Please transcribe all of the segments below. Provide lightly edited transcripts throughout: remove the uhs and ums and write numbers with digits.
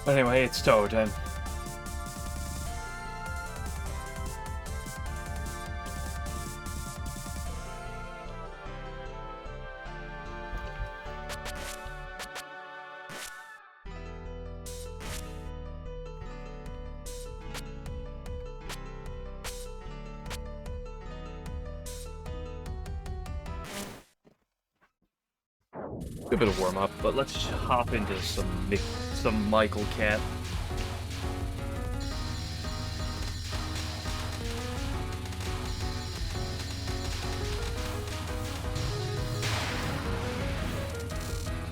But anyway, it's Touhou time. A bit of warm up, but let's hop into some Michael Cat.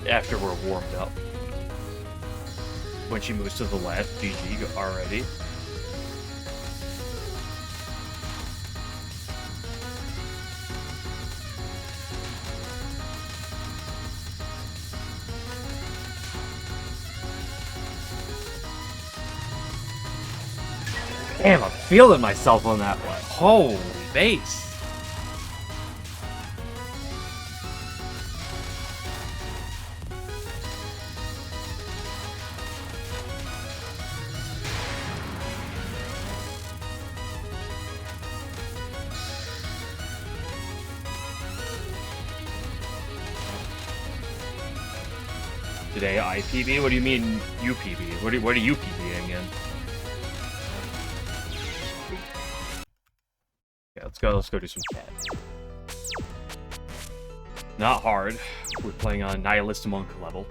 After we're warmed up. When she moves to the left, GG already. Damn, I'm feeling myself on that one. Holy base. Today IPB? What do you mean UPB? What are you PBing in? Yeah, let's go do some cat. Not hard. We're playing on Nihilist Monk level.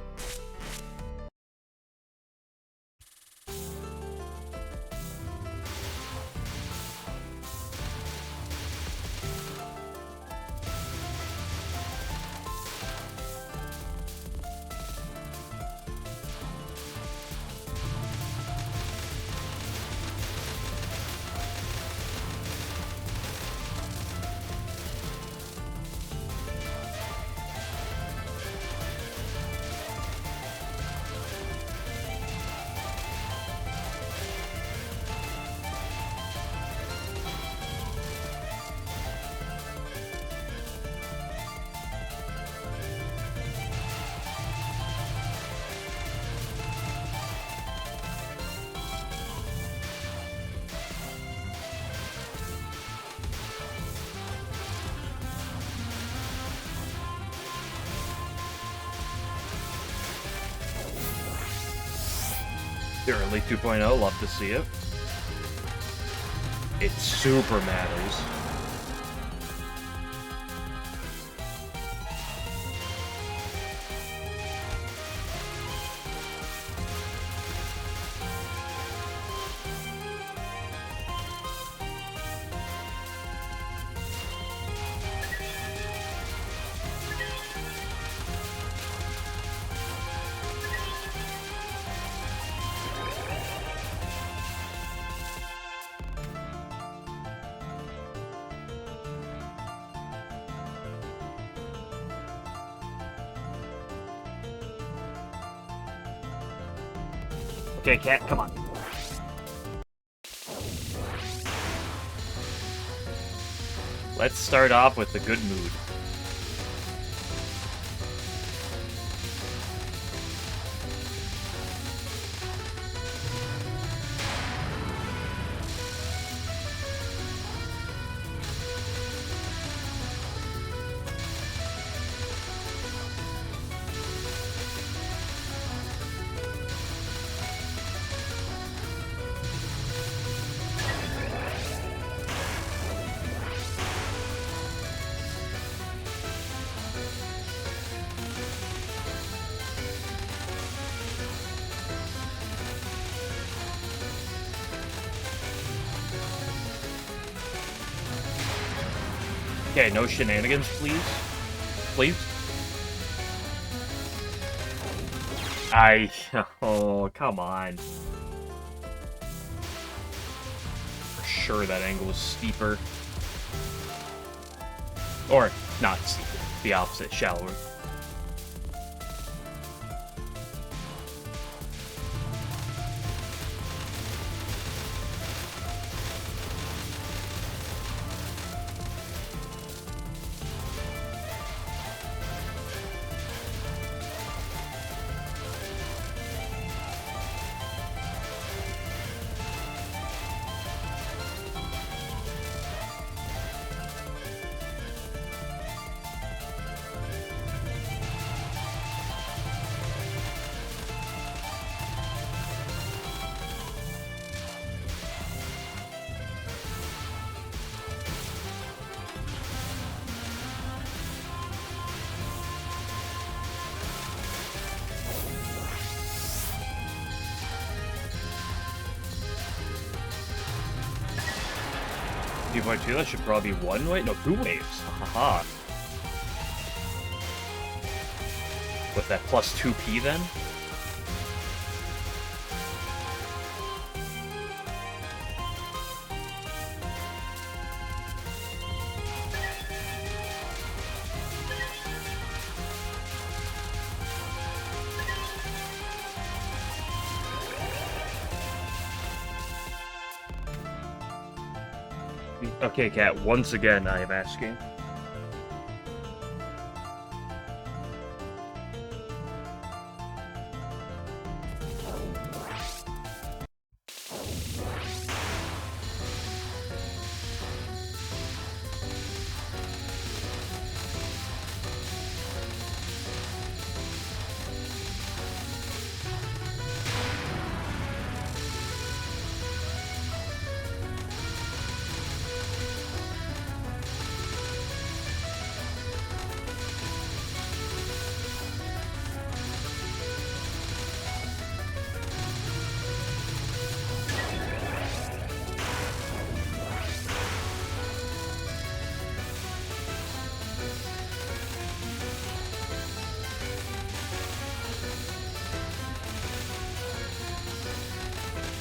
Early 2.0, love to see it. It super matters. Okay, cat, come on. Let's start off with a good mood. Okay, no shenanigans, please. Please. Oh, come on. For sure that angle was steeper. Or, not steeper. The opposite, shallower. 2.2, that should probably be one wave? No, two waves. Haha. With that plus 2p then? Okay, Cat, once again I am asking.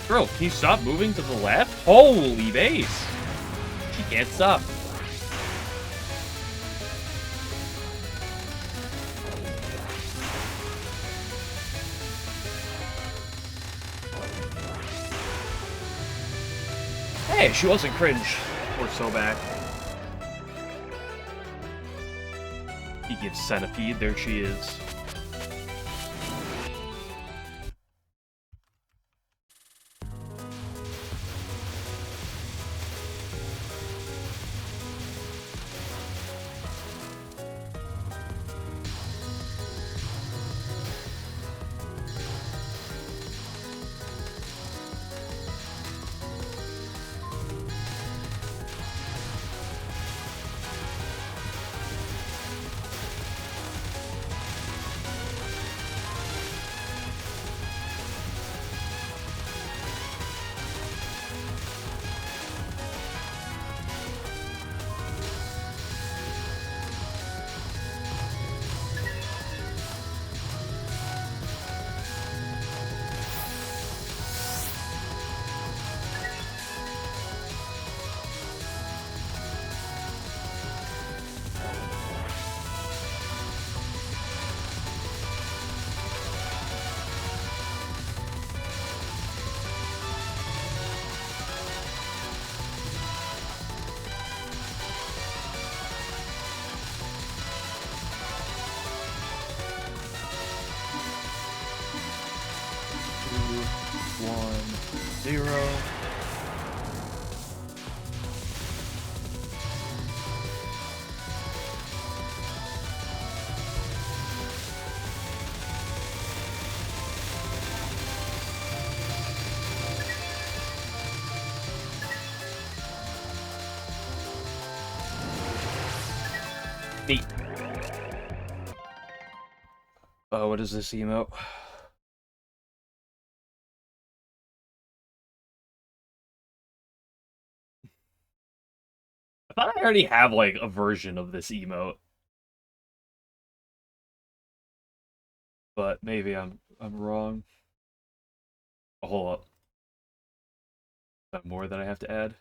Bro, can you stop moving to the left? Holy base! She can't stop. Hey, she wasn't cringe. Or so back. He gives Centipede, there she is. Zero. Neat. Oh, what is this emote? I thought I already have, like, a version of this emote. But maybe I'm wrong. Oh, hold up. Is that more that I have to add?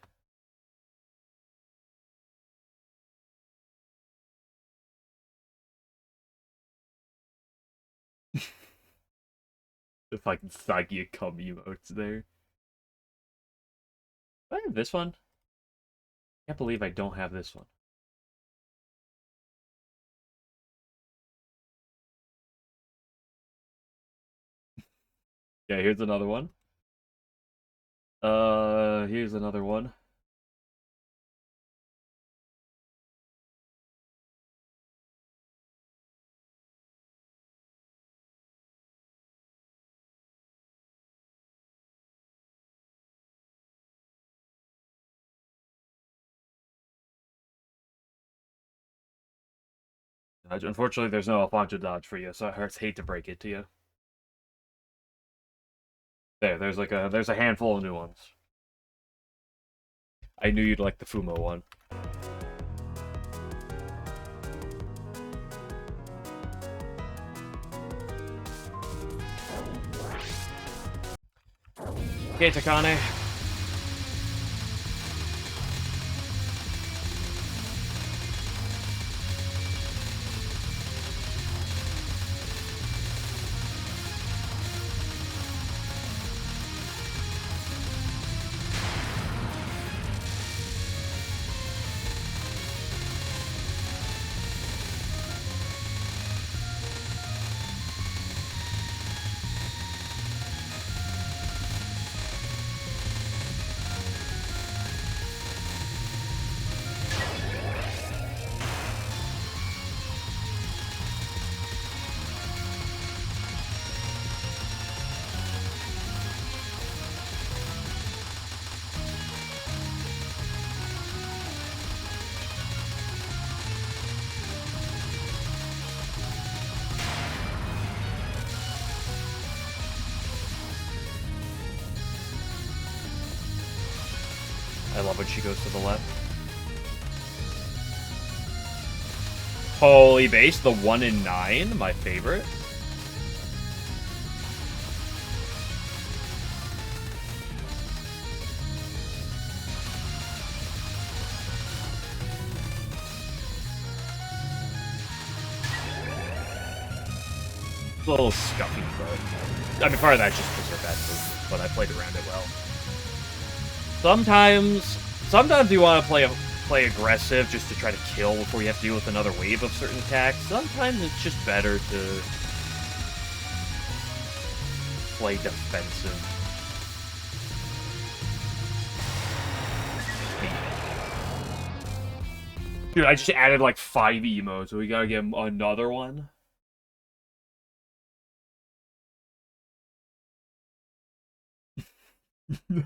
If I can Psyche come emotes there. Do I have this one? I can't believe I don't have this one. Yeah, here's another one. Here's another one. Unfortunately, there's no Alfonso dodge for you, so I hate to break it to you. There's a handful of new ones. I knew you'd like the Fumo one. Okay, Takane. I love when she goes to the left. Holy base, the 1 in 9, my favorite. It's a little scuffy, but I mean, part of that's just because they're bad movements, but I played around it well. Sometimes you want to play aggressive just to try to kill before you have to deal with another wave of certain attacks. Sometimes it's just better to play defensive. Dude, I just added like 5 emotes, so we gotta get another one.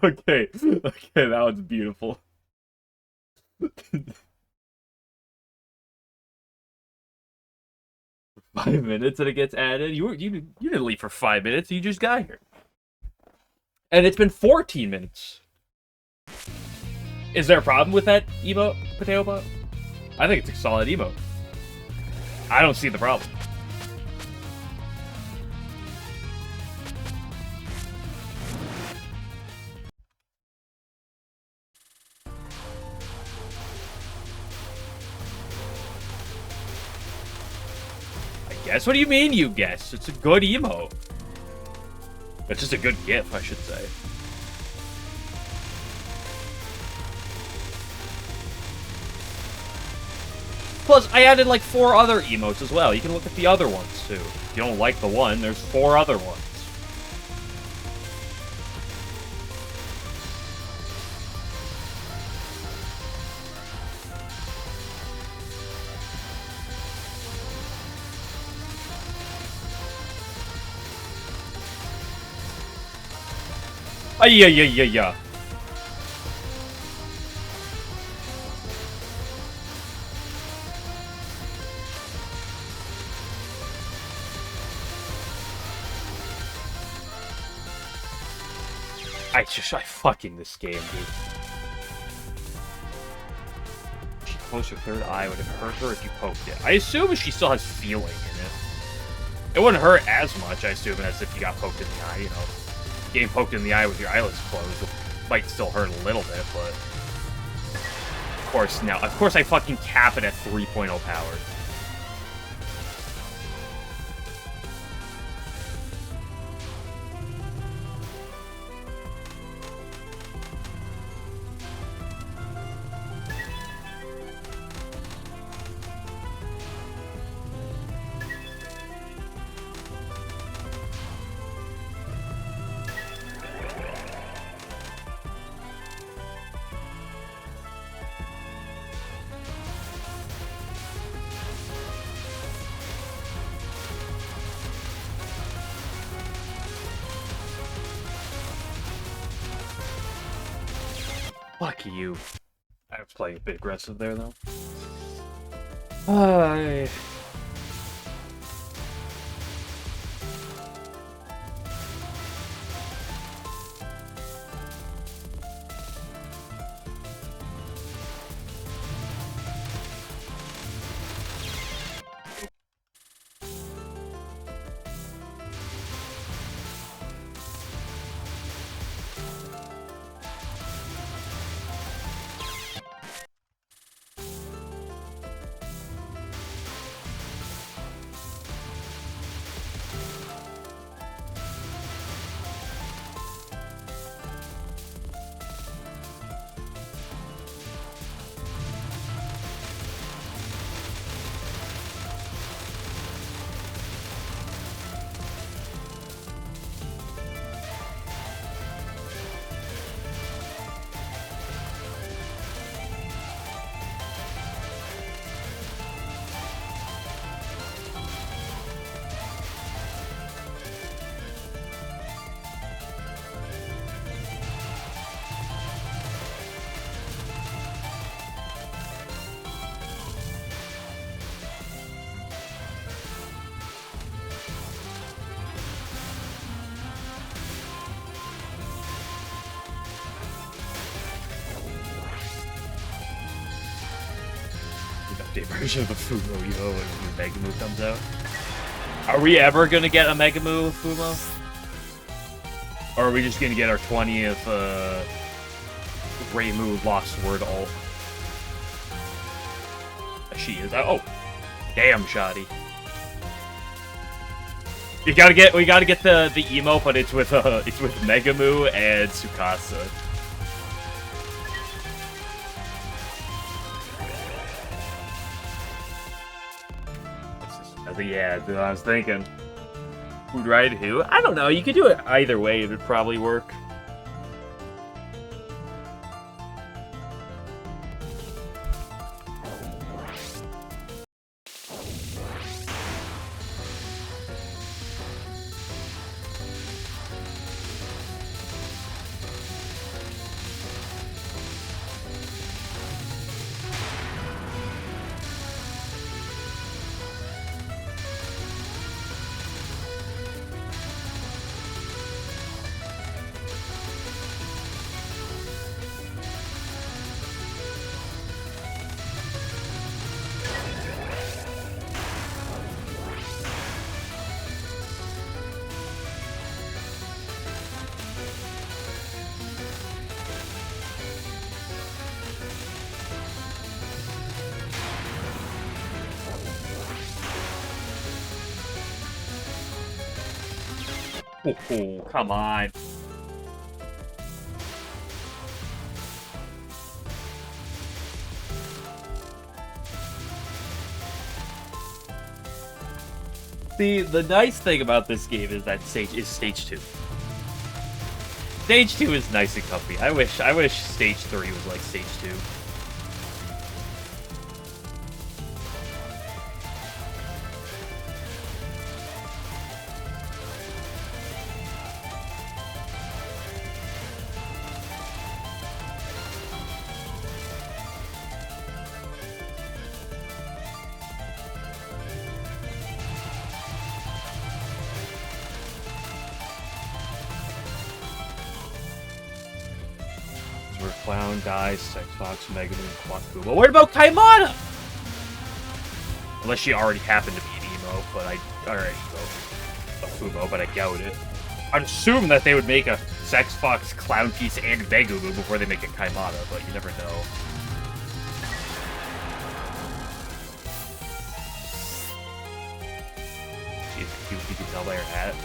Okay, that one's beautiful. 5 minutes and it gets added. You didn't leave for 5 minutes. You just got here, and it's been 14 minutes. Is there a problem with that emote, Potato Bot? I think it's a solid emote. I don't see the problem. Guess? What do you mean you guess? It's a good emote. It's just a good GIF, I should say. Plus, I added like 4 other emotes as well. You can look at the other ones too. If you don't like the one, there's 4 other ones. Yeah. I fucking this game, dude. She closed her third eye. Would it hurt her if you poked it? I assume she still has feeling in it. It wouldn't hurt as much, I assume, as if you got poked in the eye, you know. Getting poked in the eye with your eyelids closed might still hurt a little bit, but of course I fucking cap it at 3.0 power. Fuck you. I was playing a bit aggressive there, though. arcade version of the Fumo Yo when Mega Move comes out. Are we ever gonna get a Mega Move Fumo? Or are we just gonna get our 20th Reimu Lost Word ult? She is. Oh, damn, shoddy. We gotta get the emo, but it's with Megamoo and Tsukasa. Yeah, that's what I was thinking. Who'd ride who? I don't know. You could do it either way. It would probably work. Oh, come on. See, the nice thing about this game is that stage 2. Stage 2 is nice and comfy. I wish stage 3 was like stage 2. Clown, Dice, Sex Fox, Mega Man, Quakuba. What about Kaimana? Unless she already happened to be an emo, but a Fumo, but I doubt it. I'd assume that they would make a Sex Fox, Clown Piece, and Megumu before they make a Kaimana, but you never know. She's cute, you can tell by her hat.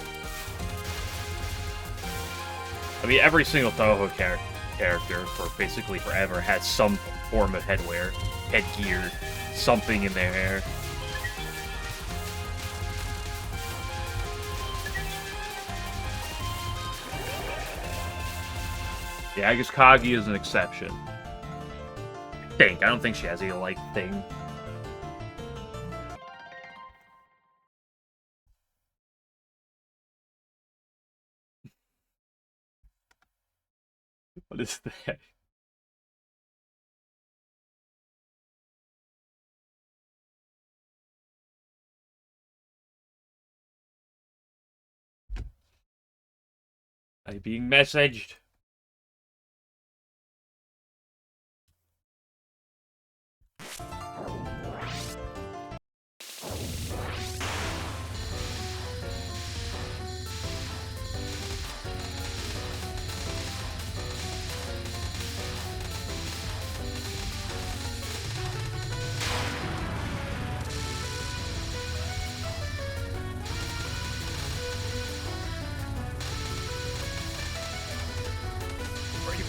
I mean, every single Touhou character for basically forever has some form of headwear, headgear, something in their hair. Yeah, I guess Kagi is an exception. I don't think she has a like thing. What is that? I'm being messaged.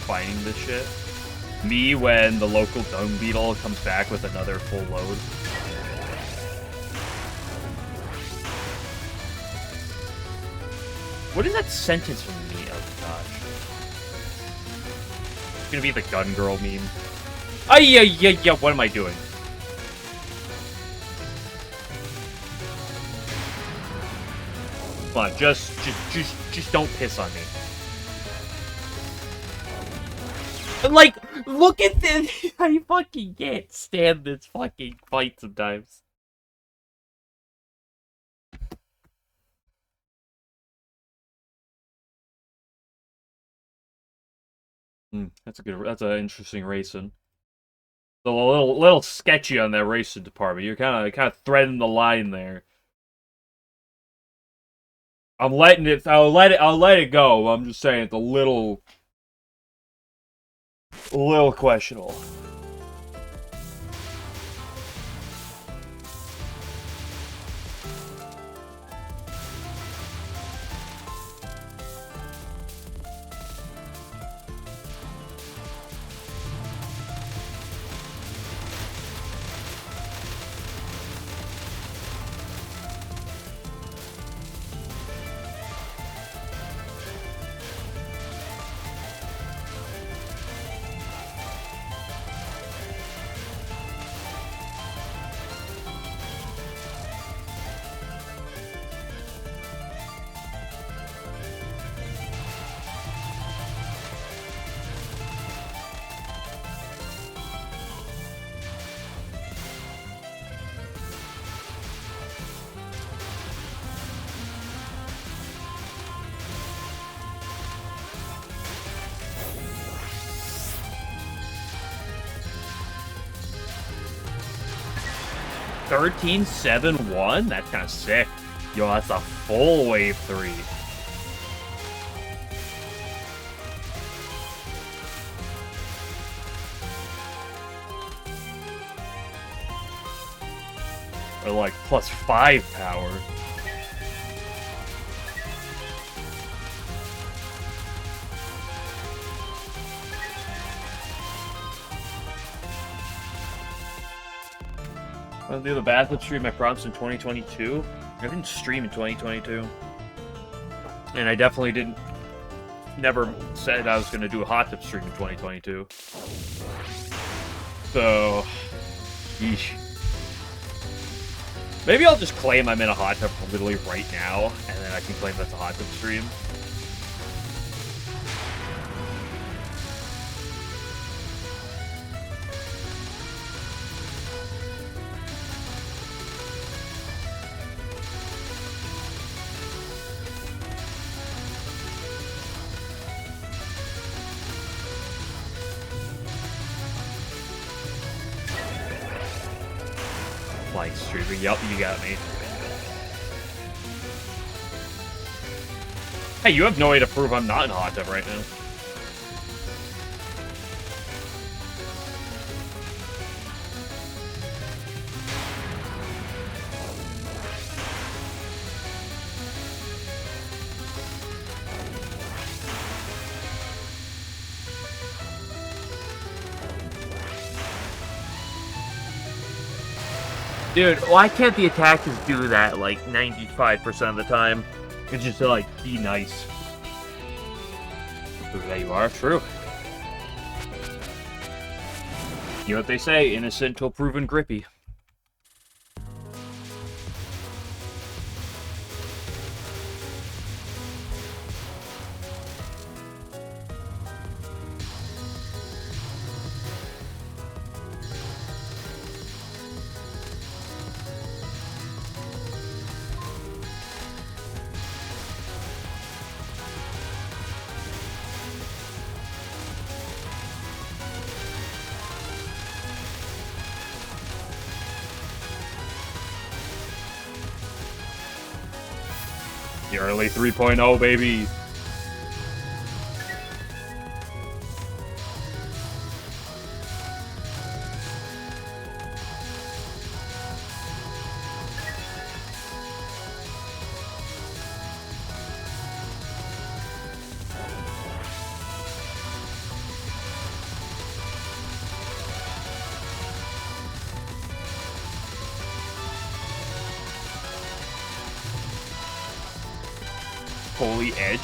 Finding this shit. Me when the local dung beetle comes back with another full load. What is that sentence from me? Oh gosh. It's gonna be the gun girl meme. Oh yeah, what am I doing? Come on, just don't piss on me. Like, look at this! I fucking can't stand this fucking fight sometimes. That's an interesting racing. a little sketchy on that racing department. You're kind of threading the line there. I'm letting it. I'll let it go. I'm just saying it's a little questionable. (13-7-1)? That's kind of sick. Yo, that's a full wave 3. Or like +5 power. I'll do the bathtub stream I promised in 2022. I didn't stream in 2022. And I definitely never said I was going to do a hot tub stream in 2022. So, yeesh. Maybe I'll just claim I'm in a hot tub literally right now, and then I can claim that's a hot tub stream. Like streaming. Yup, you got me. Hey, you have no way to prove I'm not in a hot tub right now. Dude, why can't the attackers do that, like, 95% of the time? It's just to, like, be nice. There you are, true. You know what they say, innocent till proven grippy. The early 3.0, baby. Holy edge.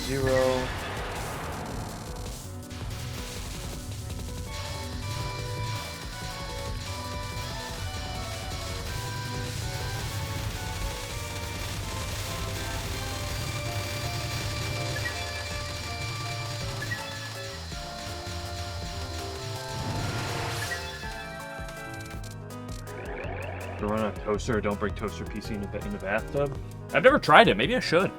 Zero. Run a toaster, or don't break toaster PC in the bathtub. I've never tried it. Maybe I should.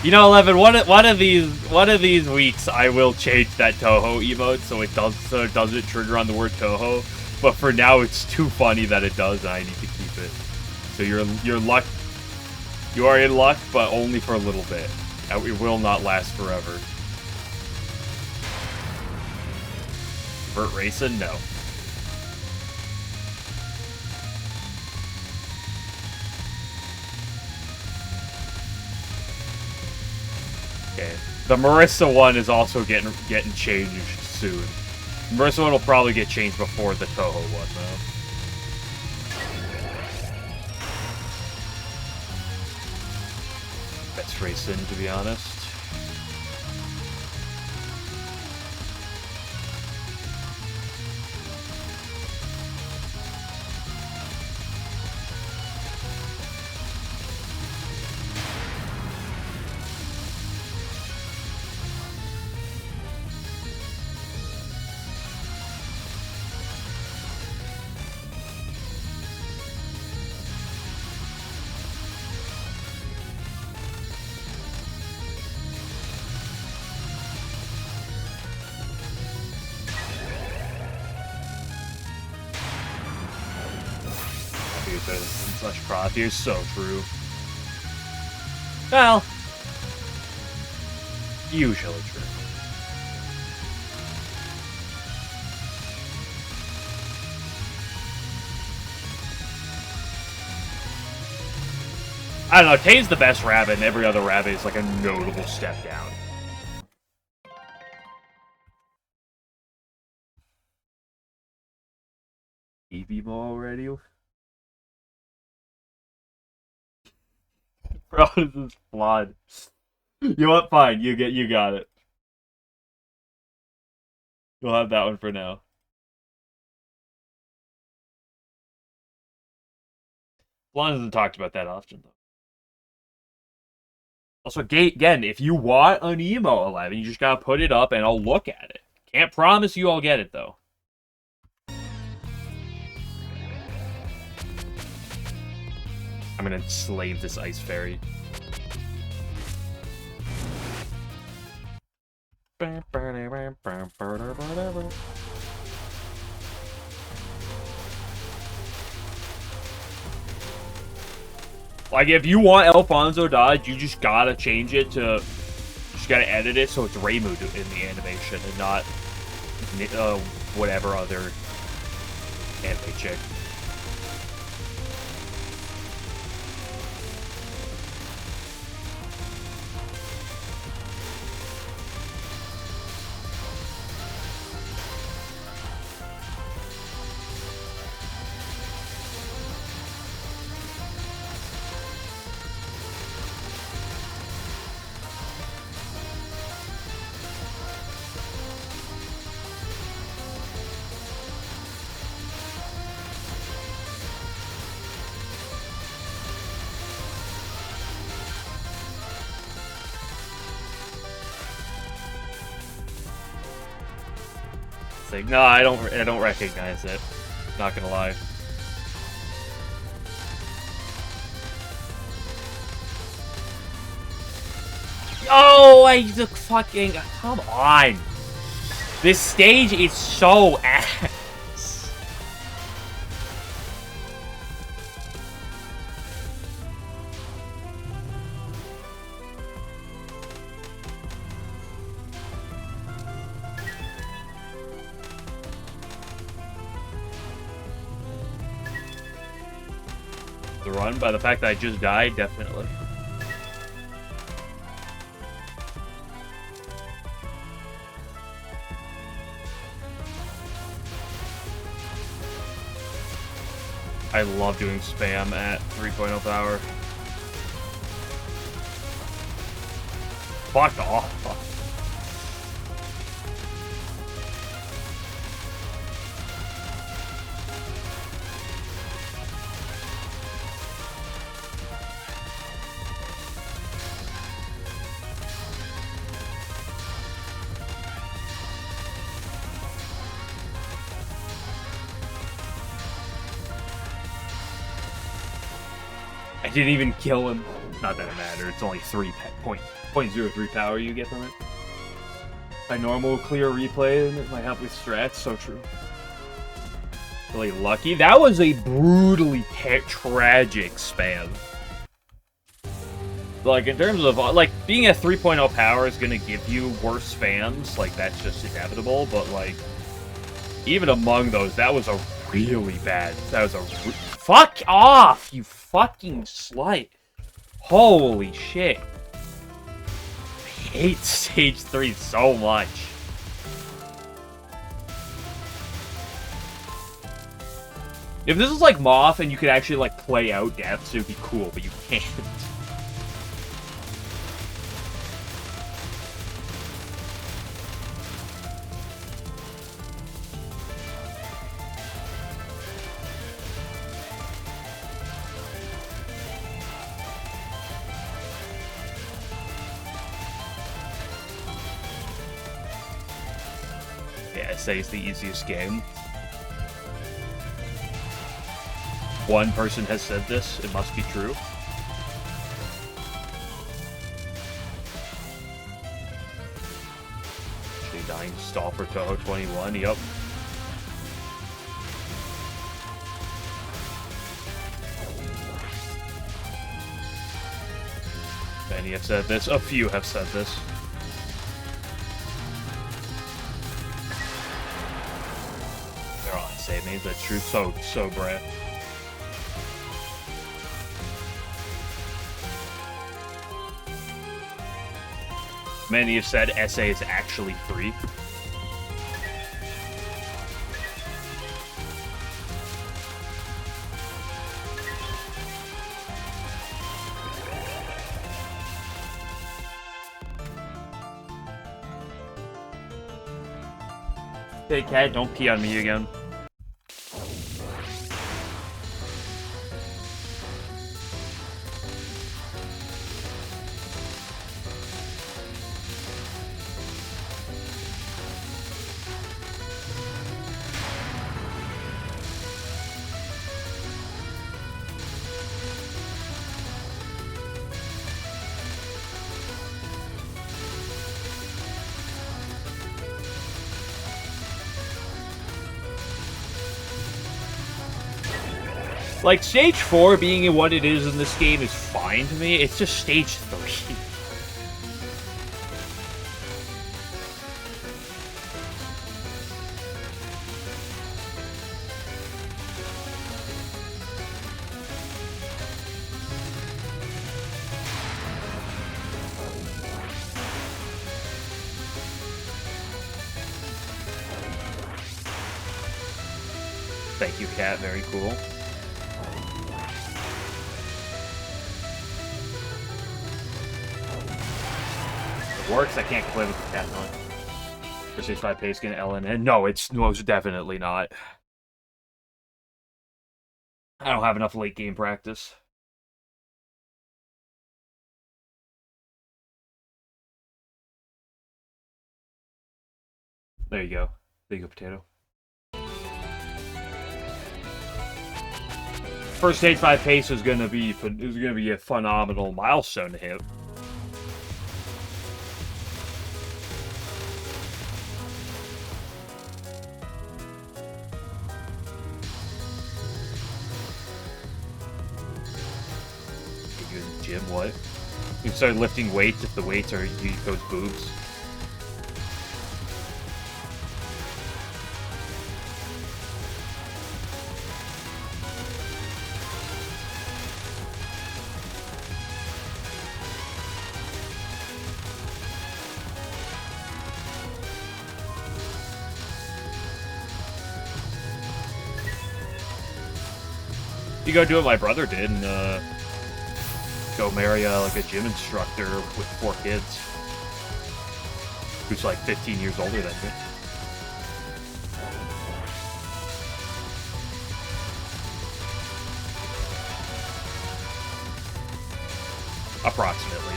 You know, 11. One of these weeks, I will change that Touhou emote so it doesn't trigger on the word Touhou. But for now, it's too funny that it does, and I need to keep it. So you're luck. You are in luck, but only for a little bit. It will not last forever. Vert Racing? No. Okay. The Marissa one is also getting changed soon. Marissa one will probably get changed before the Touhou one, though. Best racing, to be honest. You're so true. Well, usually true. I don't know, Tay's the best rabbit, and every other rabbit is like a notable step down. EV ball already? Bro, this is flawed. You know what? Fine. You got it. We'll have that one for now. Blonde hasn't talked about that often, though. Also, again, if you want an emo 11, you just gotta put it up and I'll look at it. Can't promise you I'll get it, though. I'm gonna enslave this ice fairy. Like, if you want Alfonso Dodge, you just gotta change it to... Just gotta edit it so it's Raymu in the animation and not... whatever other anime chick. Like, no, I don't recognize it. Not gonna lie. Oh, I just fucking come on. This stage is so ass. The run by the fact that I just died, definitely. I love doing spam at 3.0 power. Fuck off. I didn't even kill him. Not that it mattered. It's only 0.03 power you get from it. My normal clear replay might help with strats. So true. Really lucky. That was a brutally tragic spam. Like, in terms of, like, being at 3.0 power is gonna give you worse spams. Like, that's just inevitable. But, like, even among those, that was a really bad. That was a... Fuck off, you fucking slut. Holy shit. I hate stage 3 so much. If this is like Moth and you could actually like play out deaths, it would be cool, but you can't. Yeah, SA is the easiest game. One person has said this, it must be true. Actually dying stall for Touhou 21, yep. Many have said this, a few have said this. They're all insane, maybe that's true, so brave. Many have said SA is actually free. Hey cat, don't pee on me again. Like, Stage 4 being what it is in this game is fine to me. It's just Stage 3. Thank you, Cat. Very cool. Works, I can't play with the cat on. For Stage 5 pace getting LNN. No, it's most definitely not. I don't have enough late game practice. There you go. There you go, potato. First Stage 5 pace is gonna be a phenomenal milestone to hit. Gym, what? You can start lifting weights if the weights are those boobs. You go do what my brother did and go marry like a gym instructor with 4 kids who's like 15 years older than me. Approximately.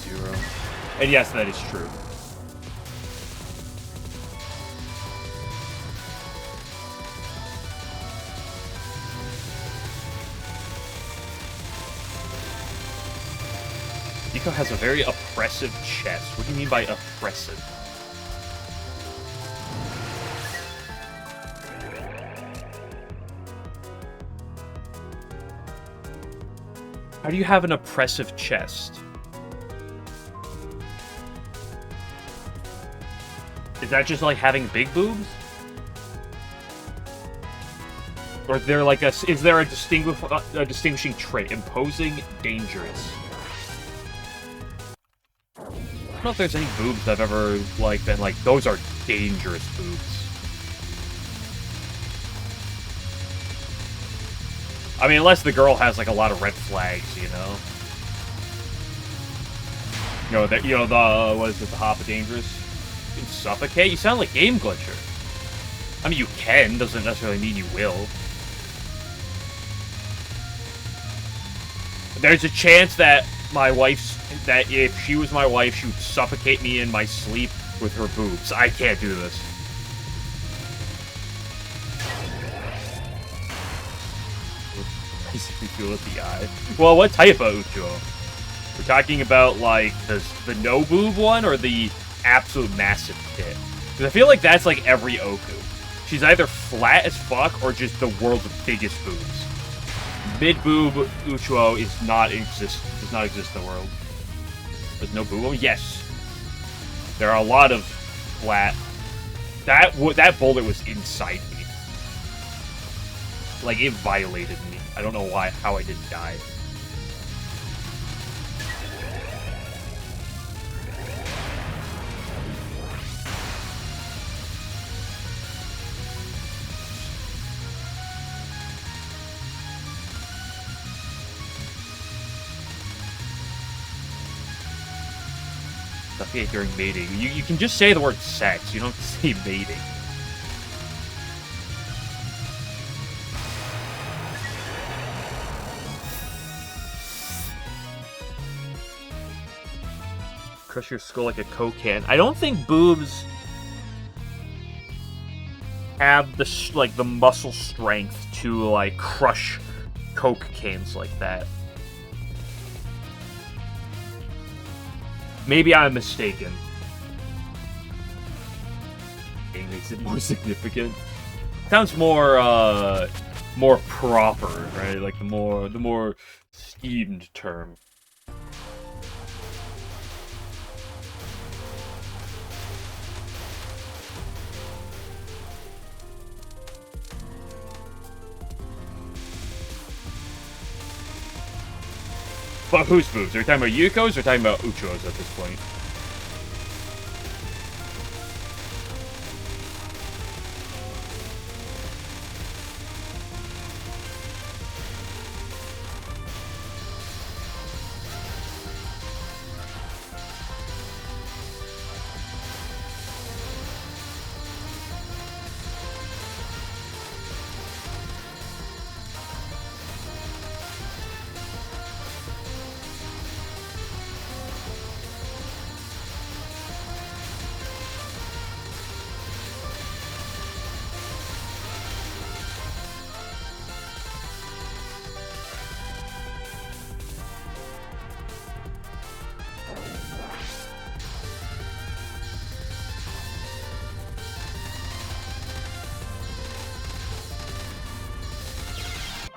0. And yes, that is true. Nico has a very oppressive chest. What do you mean by oppressive? How do you have an oppressive chest? Is that just like having big boobs? Or is there like is there a distinguishing trait? Imposing, dangerous. I don't know if there's any boobs I've ever like been like, those are dangerous boobs. I mean, unless the girl has like a lot of red flags, you know. What is it, the hop of dangerous? You can suffocate? You sound like Game Glitcher. I mean, you can, doesn't necessarily mean you will. There's a chance that if she was my wife, she would suffocate me in my sleep with her boobs. I can't do this. Feel with the eye. Well, what type of Ucho? We're talking about like the no boob one or the absolute massive tit? Because I feel like that's like every Oku. She's either flat as fuck or just the world's biggest boobs. Mid boob Ucho does not exist in the world. There's no boob. Oh yes, there are a lot of flat. That bullet was inside me. Like it violated me. I don't know how I didn't die. Suffocate during mating. You can just say the word sex. You don't have to say mating. Crush your skull like a Coke can. I don't think boobs have the muscle strength to like crush Coke cans like that. Maybe I'm mistaken. It makes it more significant. Sounds more proper, right? Like the more schemed term. But whose boobs? Are we talking about Yuko's or are we talking about Ucho's at this point?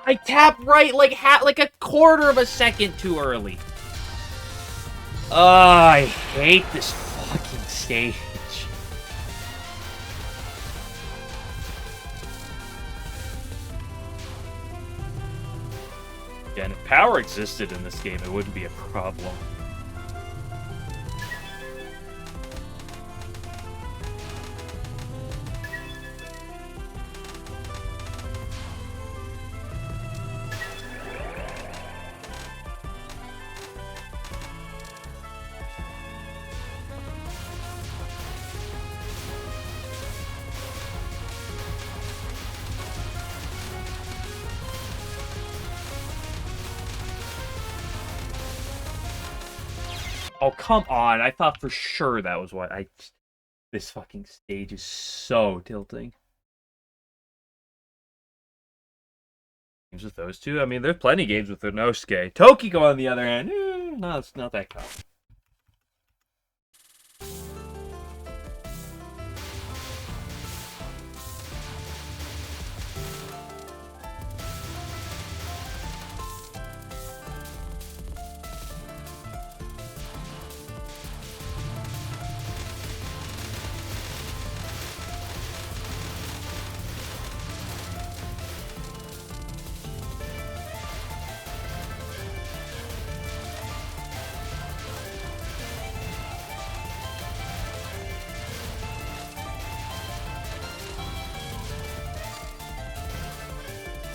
I tapped right like a quarter of a second too early. I hate this fucking stage. Yeah, and if power existed in this game, it wouldn't be a problem. Oh, come on. I thought for sure that was what I... This fucking stage is so tilting. Games with those two? I mean, there's plenty of games with Inosuke. Tokiko, on the other hand, no, it's not that common.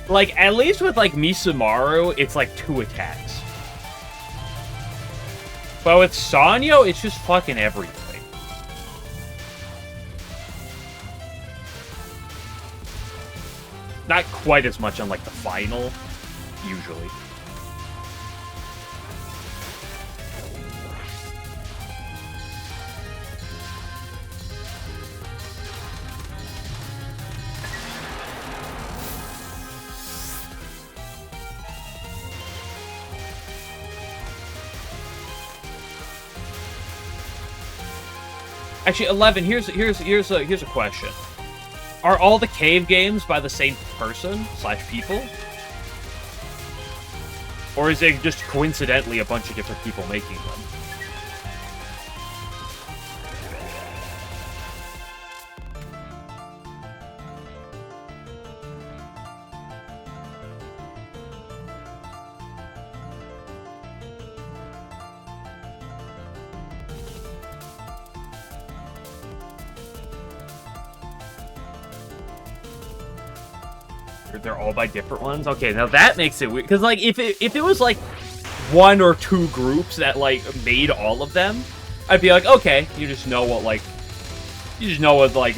Like, at least with, like, Misumaru, it's, like, 2 attacks. But with Sanyo, it's just fucking everything. Not quite as much on, like, the final, usually. Actually, 11. Here's a question: are all the cave games by the same person / people, or is it just coincidentally a bunch of different people making them? They're all by different ones? Okay, now that makes it weird. Because, like, if it was, like, 1 or 2 groups that, like, made all of them, I'd be like, okay, you just know what, like,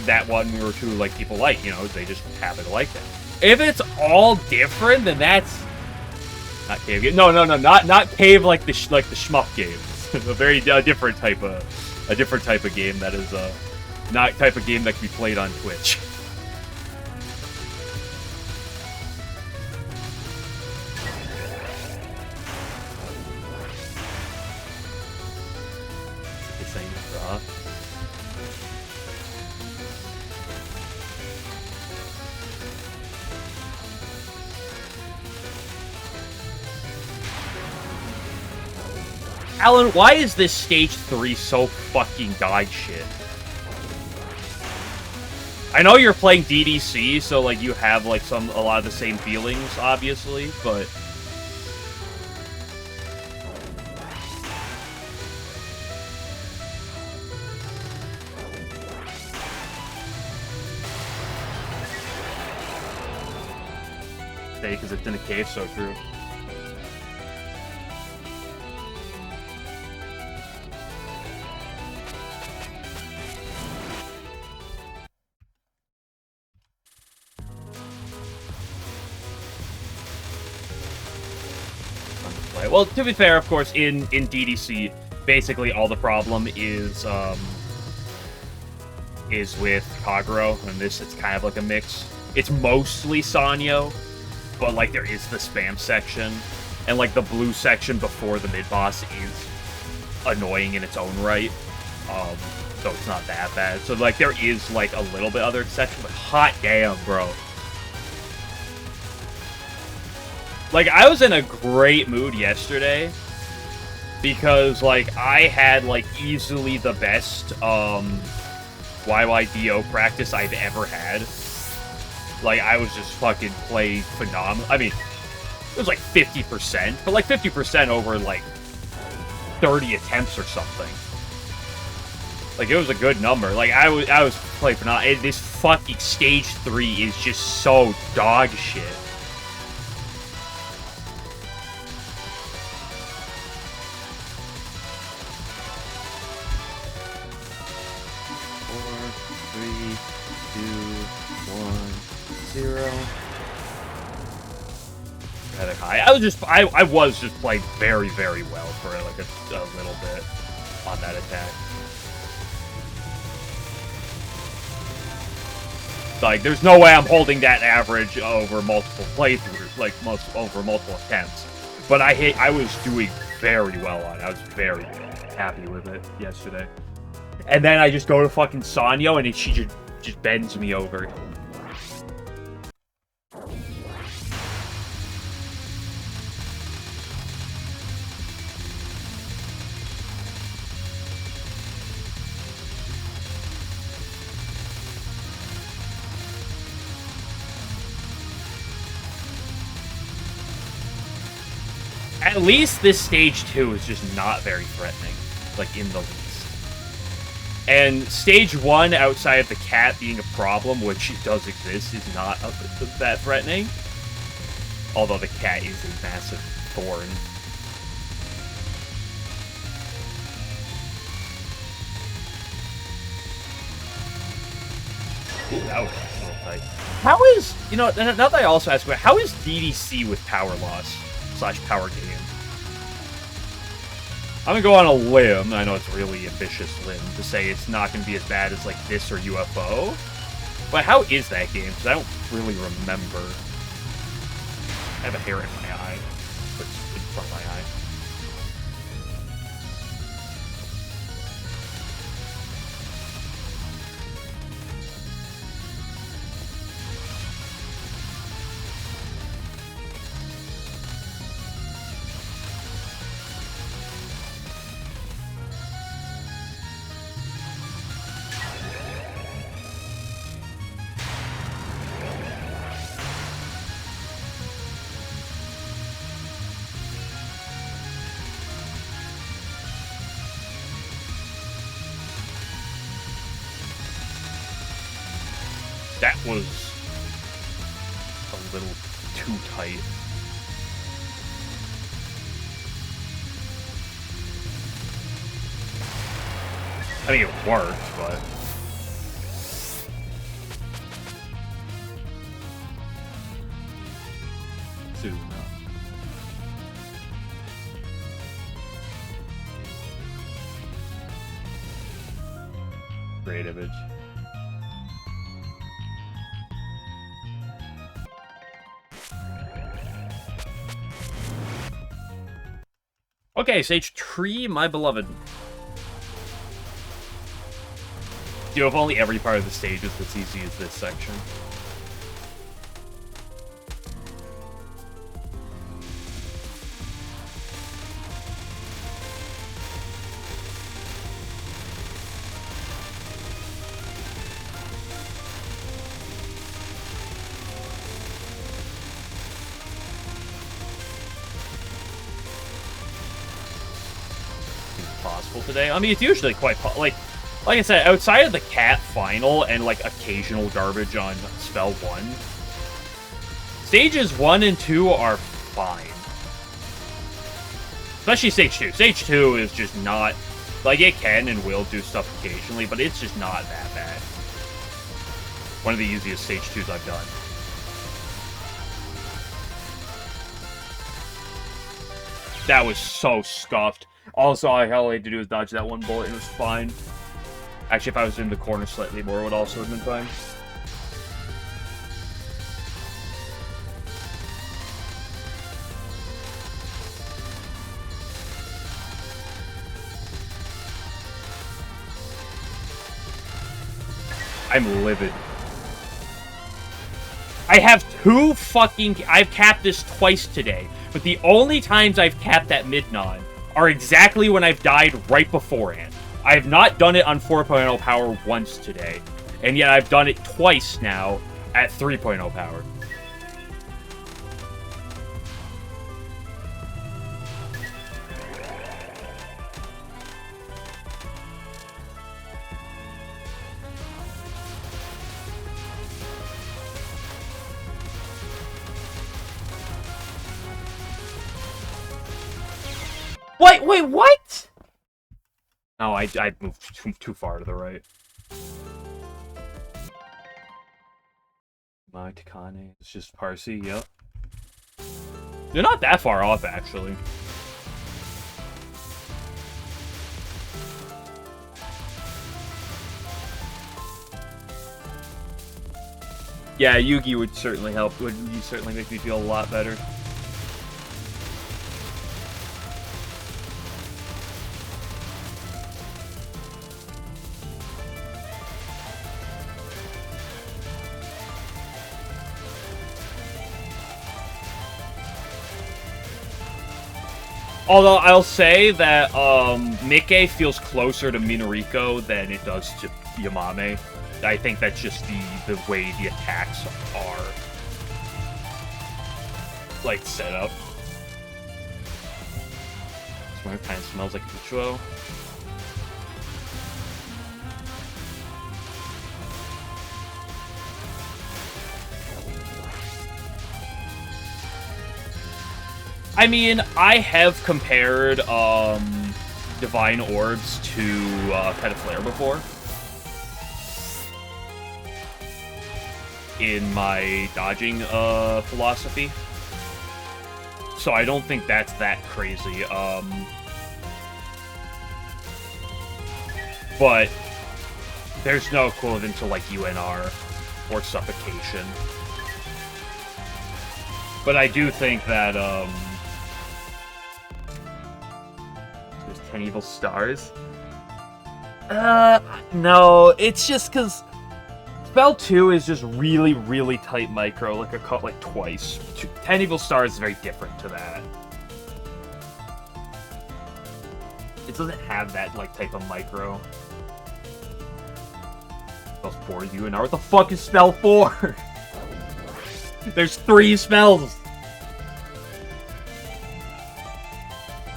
that 1 or 2, like, people like, you know, they just happen to like them. If it's all different, then that's... Not cave game. No, not cave like the shmup games. A different type of game that is, not type of game that can be played on Twitch. Alan, why is this stage 3 so fucking dog shit? I know you're playing DDC, so like you have like a lot of the same feelings, obviously, but because it's in a cave, so true. Well, to be fair, of course, in DDC, basically all the problem is with Kagero, and this it's kind of like a mix. It's mostly Sanyo, but like there is the spam section, and like the blue section before the mid-boss is annoying in its own right, so it's not that bad. So like there is like a little bit other section, but hot damn, bro. Like, I was in a great mood yesterday, because, like, I had, like, easily the best, YYDO practice I've ever had. Like, I was just fucking playing phenomenal. I mean, it was, like, 50%, but, like, 50% over, like, 30 attempts or something. Like, it was a good number. Like, I was playing phenomenal. This fucking Stage 3 is just so dog shit. 0. Rather high. I was just playing very, very well for like a little bit. on that attack. Like, there's no way I'm holding that average over multiple playthroughs, like, over multiple attempts. But I was doing very well on it. I was very happy with it yesterday. And then I just go to fucking Sanyo, and she just bends me over. At least this stage 2 is just not very threatening, like, in the least. And stage 1, outside of the cat being a problem, which does exist, is not that threatening. Although the cat is a massive thorn. Ooh, that was a little tight. How is, you know, now that I also ask about, how is DDC with power loss / power gain? I'm gonna go on a limb, I know it's a really ambitious limb, to say it's not gonna be as bad as, like, this or UFO. But how is that game? Because I don't really remember. I have a hair in my eye. It's in front of my eye. That was a little too tight. I mean, it worked, but... Soon enough. Great image. Okay, stage 3, my beloved. You know, if only every part of the stage was as easy as this section. Possible today. I mean, it's usually quite like I said, outside of the cat final and like occasional garbage on spell 1, stages 1 and 2 are fine. Especially stage 2. Stage 2 is just not, like, it can and will do stuff occasionally, but it's just not that bad. One of the easiest stage 2s I've done. That was so scuffed. Also, all I had to do was dodge that one bullet, and it was fine. Actually, if I was in the corner slightly more, it would also have been fine. I'm livid. I have I've capped this twice today, but the only times I've capped that mid-nod are exactly when I've died right beforehand. I have not done it on 4.0 power once today, and yet I've done it twice now at 3.0 power. Wait, what? No, I moved too far to the right. My Takane. It's just Parsi, yep. They're not that far off, actually. Yeah, Yugi would certainly help. Would certainly make me feel a lot better. Although I'll say that Mickey feels closer to Minoriko than it does to Yamame. I think that's just the way the attacks are like set up. This one kind of smells like Uchuo. I mean, I have compared Divine Orbs to Petaflare before in my dodging philosophy, so I don't think that's that crazy. But there's no equivalent to like UNR or Suffocation. But I do think that there's 10 evil stars. No, it's just because Spell 2 is just really, really tight micro, like I caught like twice. 10 evil stars is very different to that. It doesn't have that like type of micro. Spell 4 you and what the fuck is Spell 4? There's 3 spells!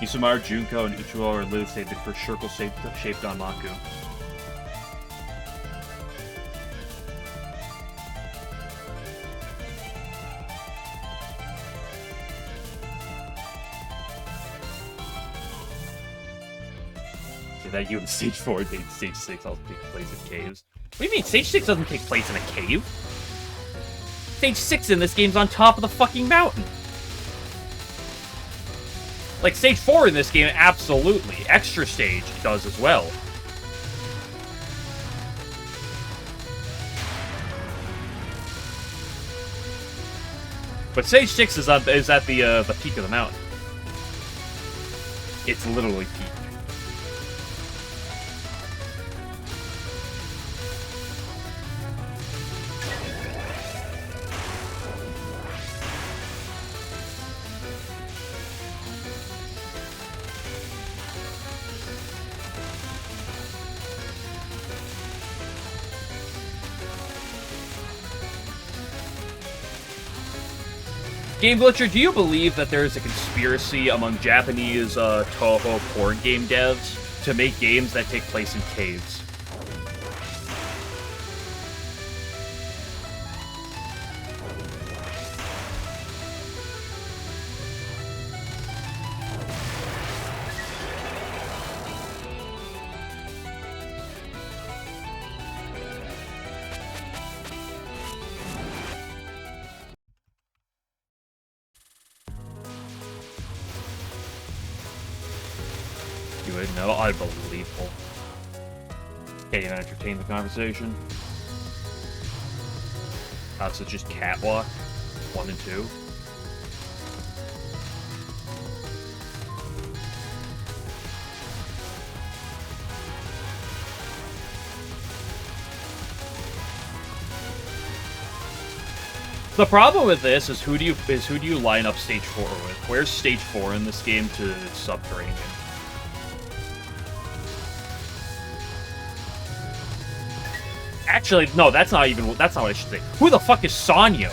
Isumaru, Junko, and Uchuo are literally saved for circle-shaped on Maku. That you in Stage 4 and Stage 6 also take place in caves. What do you mean? Stage 6 doesn't take place in a cave? Stage 6 in this game's on top of the fucking mountain. Like, Stage 4 in this game, absolutely. Extra Stage does as well. But Stage 6 is at the peak of the mountain. It's literally peak. Game Glitcher, do you believe that there is a conspiracy among Japanese Touhou porn game devs to make games that take place in caves? You would know? Unbelievable. Can't even entertain the conversation. So it's just Catwalk 1 and 2. The problem with this is who do you line up Stage 4 with? Where's Stage 4 in this game to Subterranean? Actually, no, that's not what I should say. Who the fuck is Sanyo?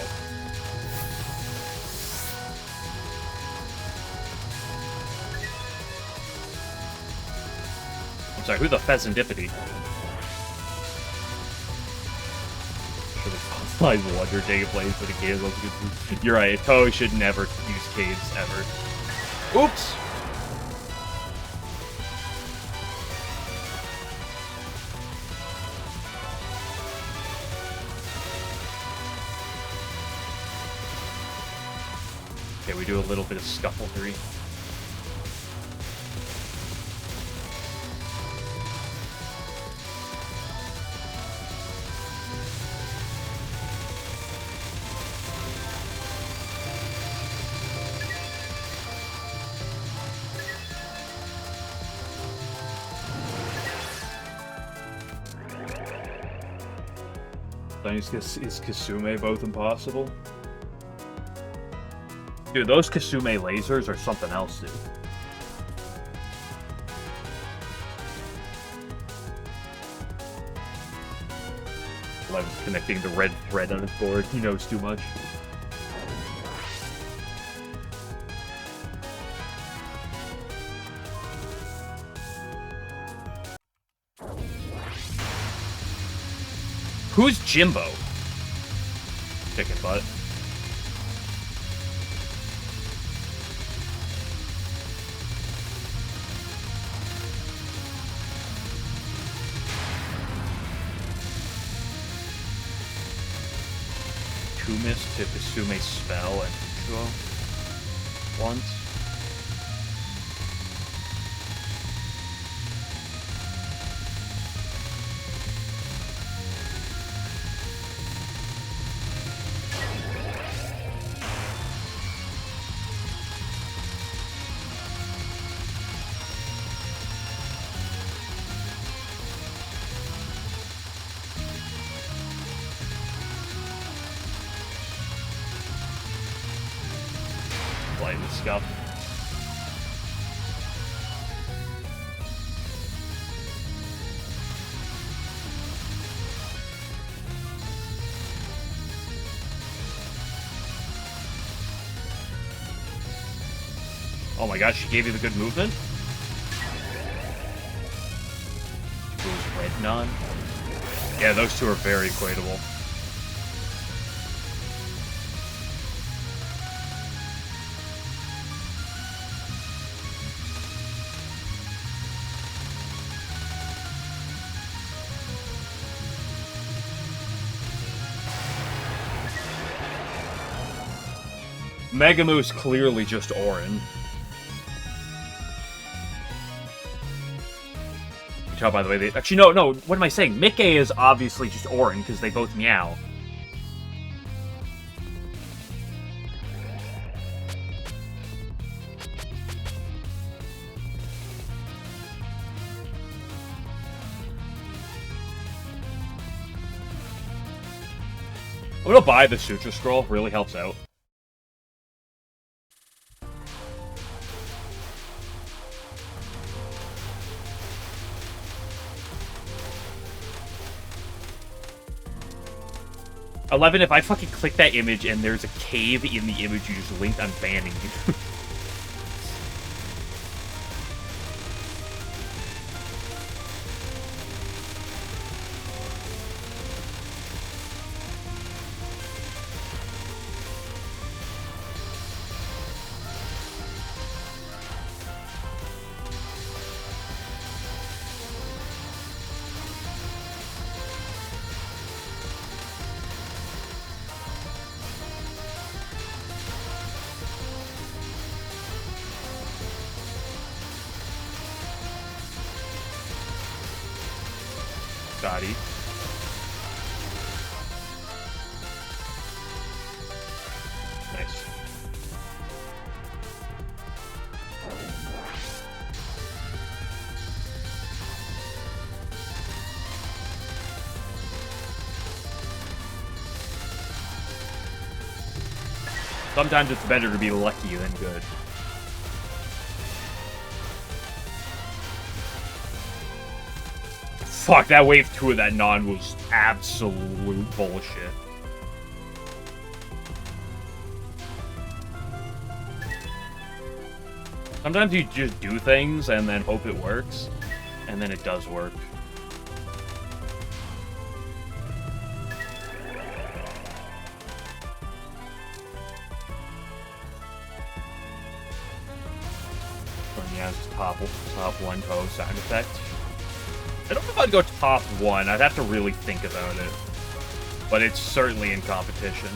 I'm sorry, who the Pheasantipity? I wonder taking place in a cave. You're right, Touhou should never use caves ever. Oops! Okay, we do a little bit of scufflery. Is Kasume both impossible? Dude, those Kasume lasers are something else, dude. Like connecting the red thread on his board. He knows too much. Who's Jimbo? Chicken butt. Two miss to Kasume spell and Ichigo once. Slightly scuffed. Oh my gosh, she gave you the good movement? It was red none. Yeah, those two are very equatable. Megamu's clearly just Orin. Oh, by the way, actually, no, what am I saying? Mikke is obviously just Orin, because they both meow. I'm gonna buy the Sutra Scroll, really helps out. $11, if I fucking click that image and there's a cave in the image you just linked, I'm banning you. Scotty. Nice. Sometimes it's better to be lucky than good. Fuck, that wave 2 of that non was absolute bullshit. Sometimes you just do things and then hope it works, and then it does work. Yeah, it's top one Touhou sound effect. I don't know if I'd go top 1. I'd have to really think about it. But it's certainly in competition.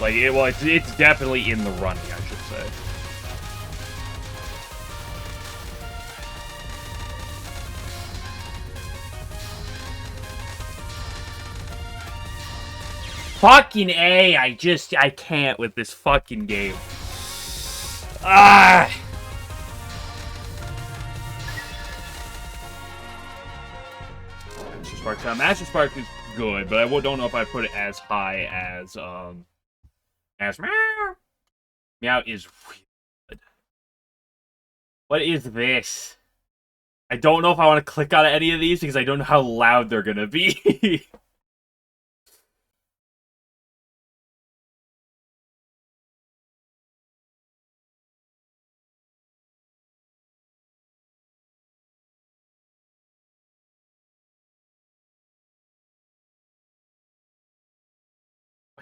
Like, it's definitely in the running, I should say. Fucking A, I can't with this fucking game. Ah! Master Spark sound. Master Spark is good, but I don't know if I'd put it as high as Meow. Meow is really good. What is this? I don't know if I want to click on any of these because I don't know how loud they're gonna be.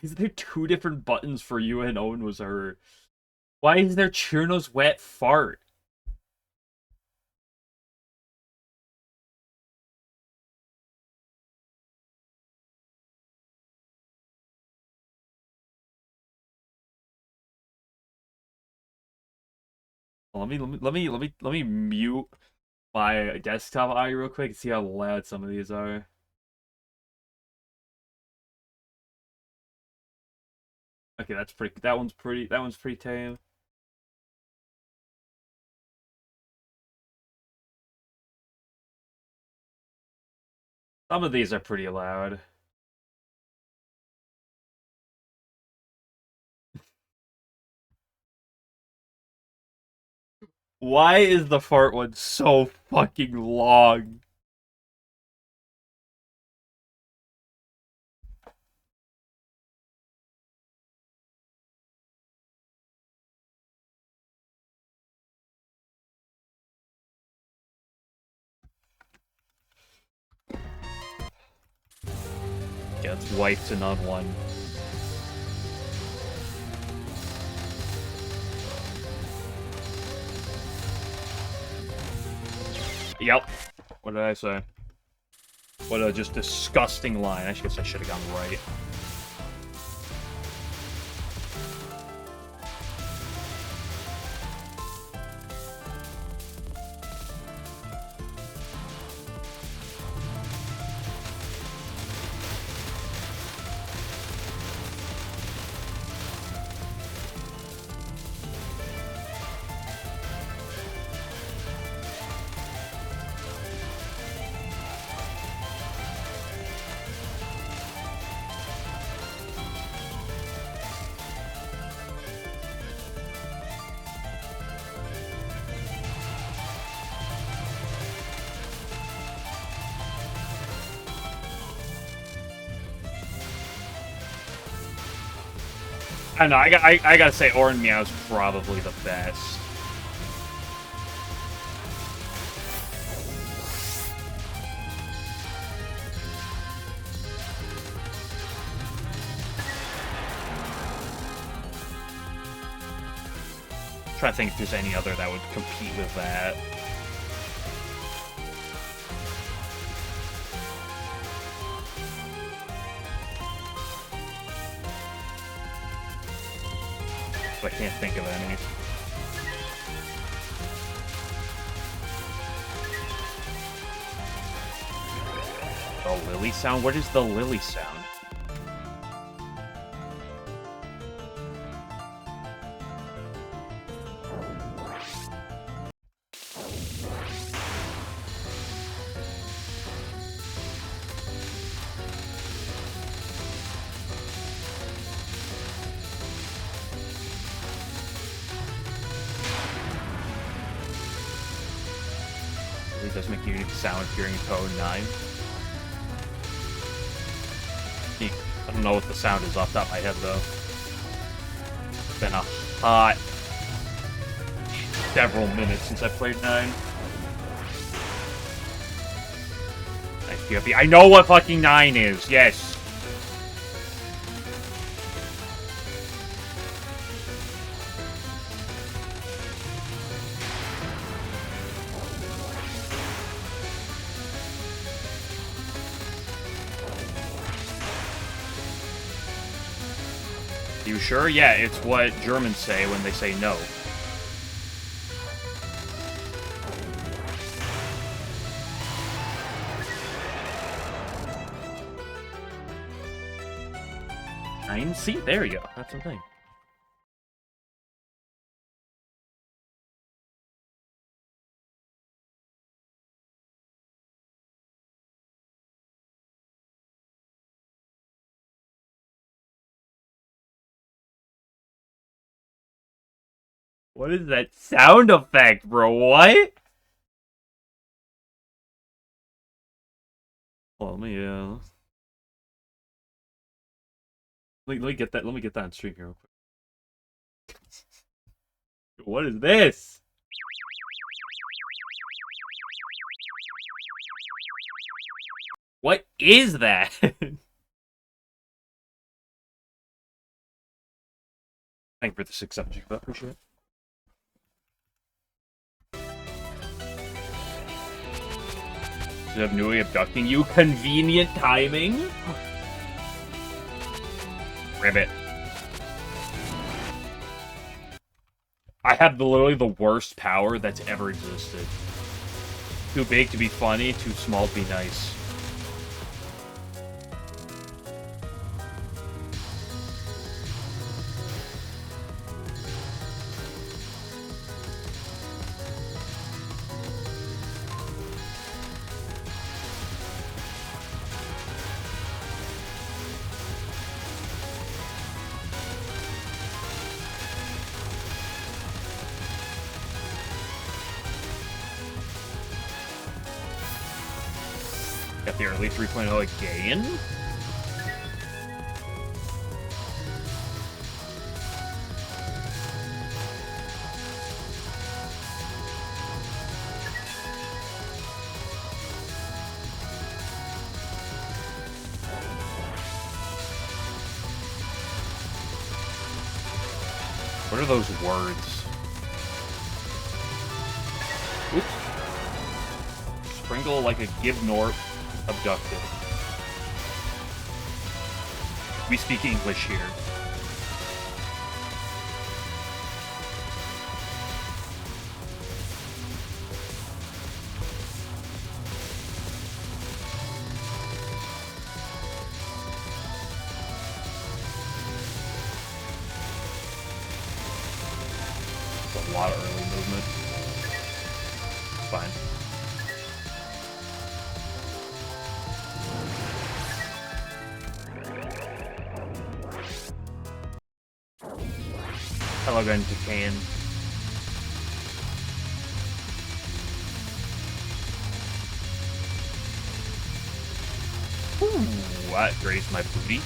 Is there two different buttons for you and Owen was her? Why is there Chirno's wet fart? Let me mute my desktop audio real quick and see how loud some of these are. Okay, that one's pretty tame. Some of these are pretty loud. Why is the fart one so fucking long? Yeah, it's wife to none one. Yep. What did I say? What a just disgusting line. I guess I should have gotten right. I don't know. I gotta say, Orin Meow's probably the best. I'm trying to think if there's any other that would compete with that. I can't think of any. The Lily sound? What is the Lily sound? It does make a unique sound hearing Code 9. I don't know what the sound is off the top of my head, though. It's been a hot several minutes since I played 9. I know what fucking 9 is, yes! You sure? Yeah, it's what Germans say when they say no. See, there you go. That's the thing. What is that sound effect, bro? What? Well, let me get that. Let me get that on stream here real quick. What is this? What is that? Thank you for the 6-7, Jacob. Appreciate it. Should have Nui abducting you. Convenient timing. Ribbit. I have literally the worst power that's ever existed. Too big to be funny, too small to be nice. Got the early 3.0 again? What are those words? Oops. Sprinkle like a Gibnor abducted. We speak English here. It's a lot of early movement. Fine. Hello, going to Japan. Ooh, that grazed my booty.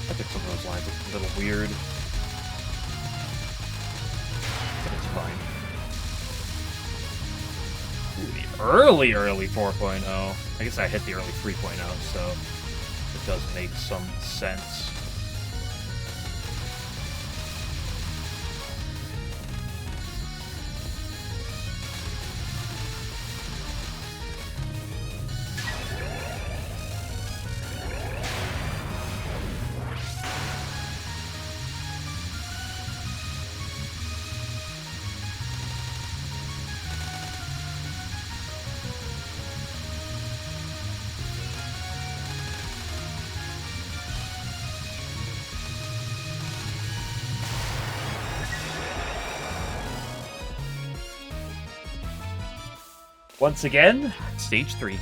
I think some of those lines are a little weird. But it's fine. Ooh, the early 4.0. I guess I hit the early 3.0, so it does make some sense. Once again, stage 3.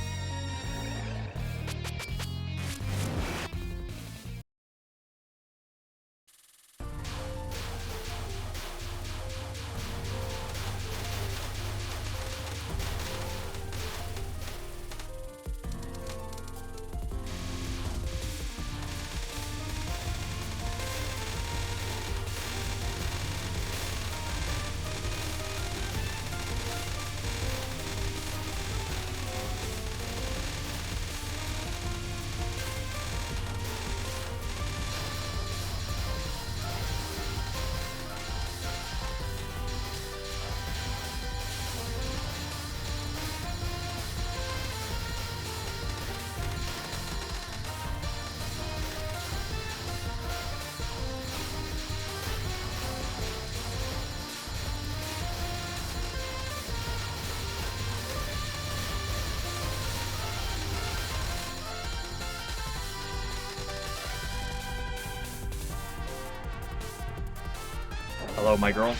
Hello, my girl.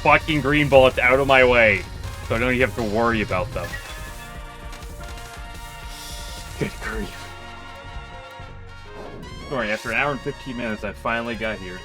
Fucking green bullets out of my way, so I don't even have to worry about them. Good grief. Alright, after an hour and 15 minutes, I finally got here.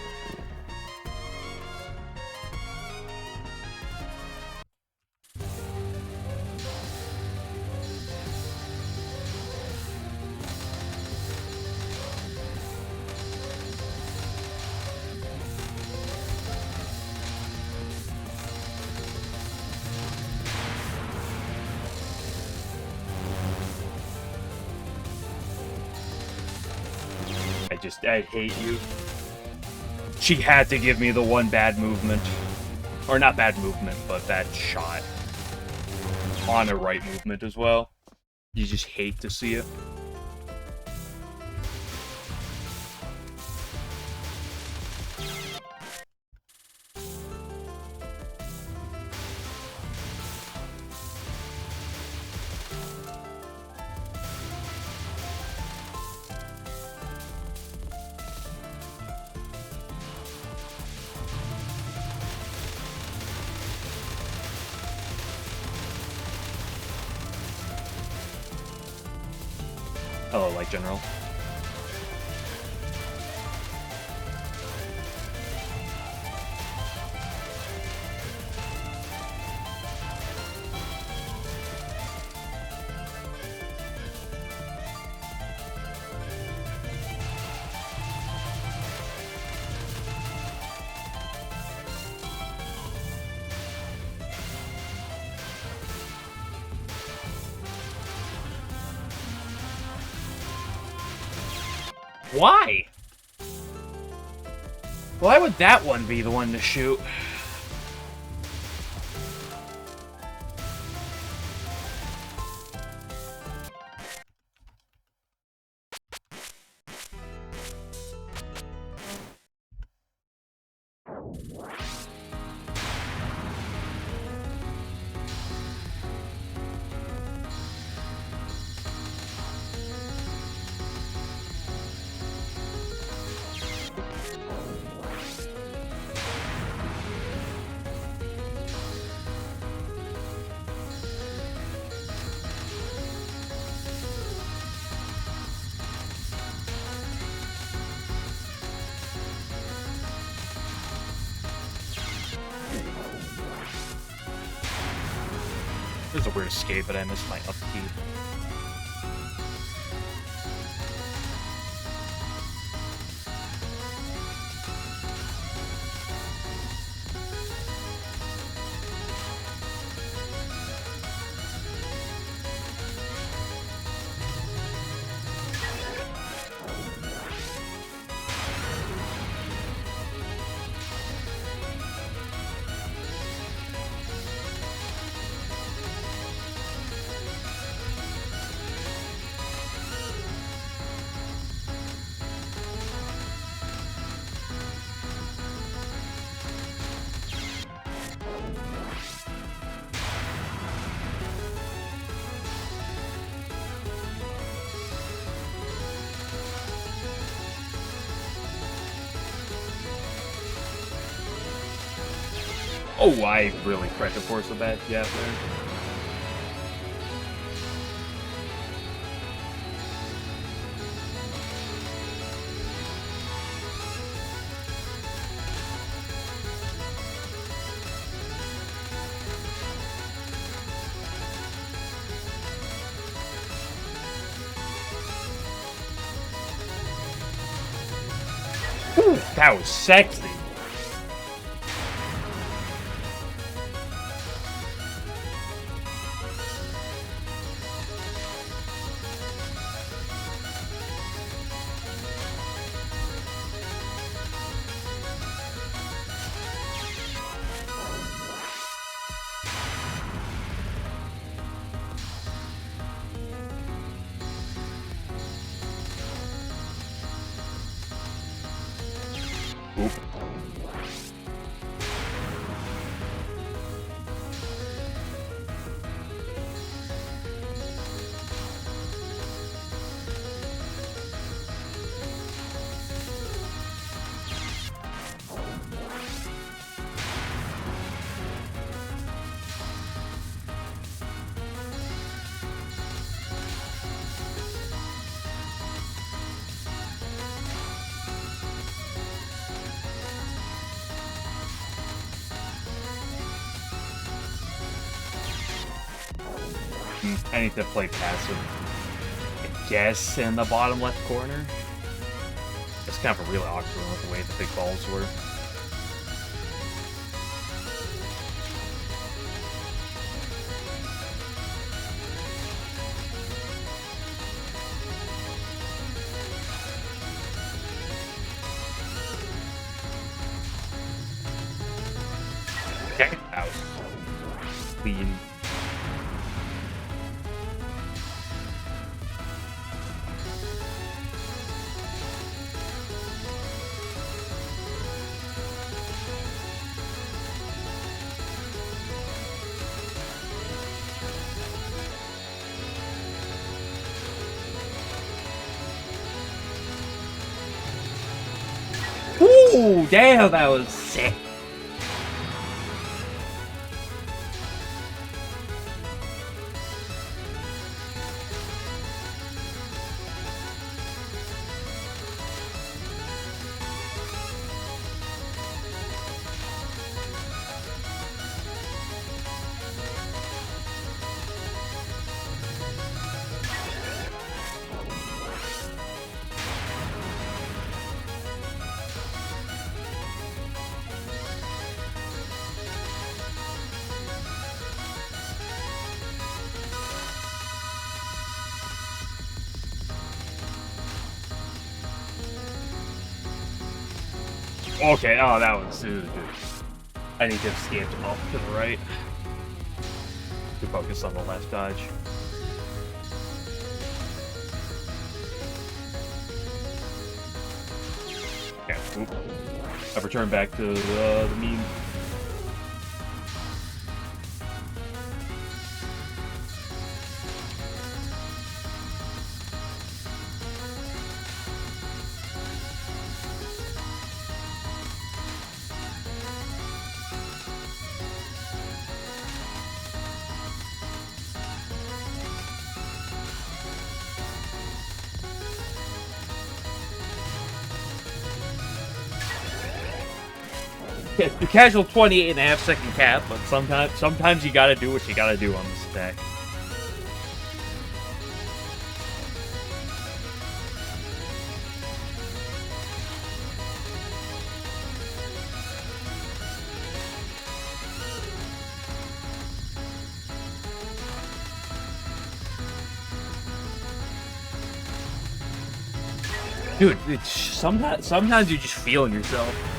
I hate you. She had to give me the one bad movement. Or not bad movement, but bad shot. On a right movement as well. You just hate to see it. Hello, Light General. Why? Why would that one be the one to shoot? There's a weird escape, but I missed my upkeep. Oh, I really pressure force a bad gap there. Ooh, that was sexy. Oop. I need to play passive, I guess, in the bottom left corner. It's kind of a really awkward one with the way the big balls were. Okay, that was clean. Ooh, damn, that was sick. Okay, oh, that was good. I need to escape off to the right to focus on the left dodge. Okay, oop. I've returned back to the mean. The casual 28.5-second cap, but sometimes you gotta do what you gotta do on this deck. Dude, it's sometimes you're just feeling yourself.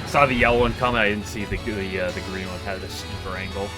Saw the yellow one coming. I didn't see the green one had a steeper angle.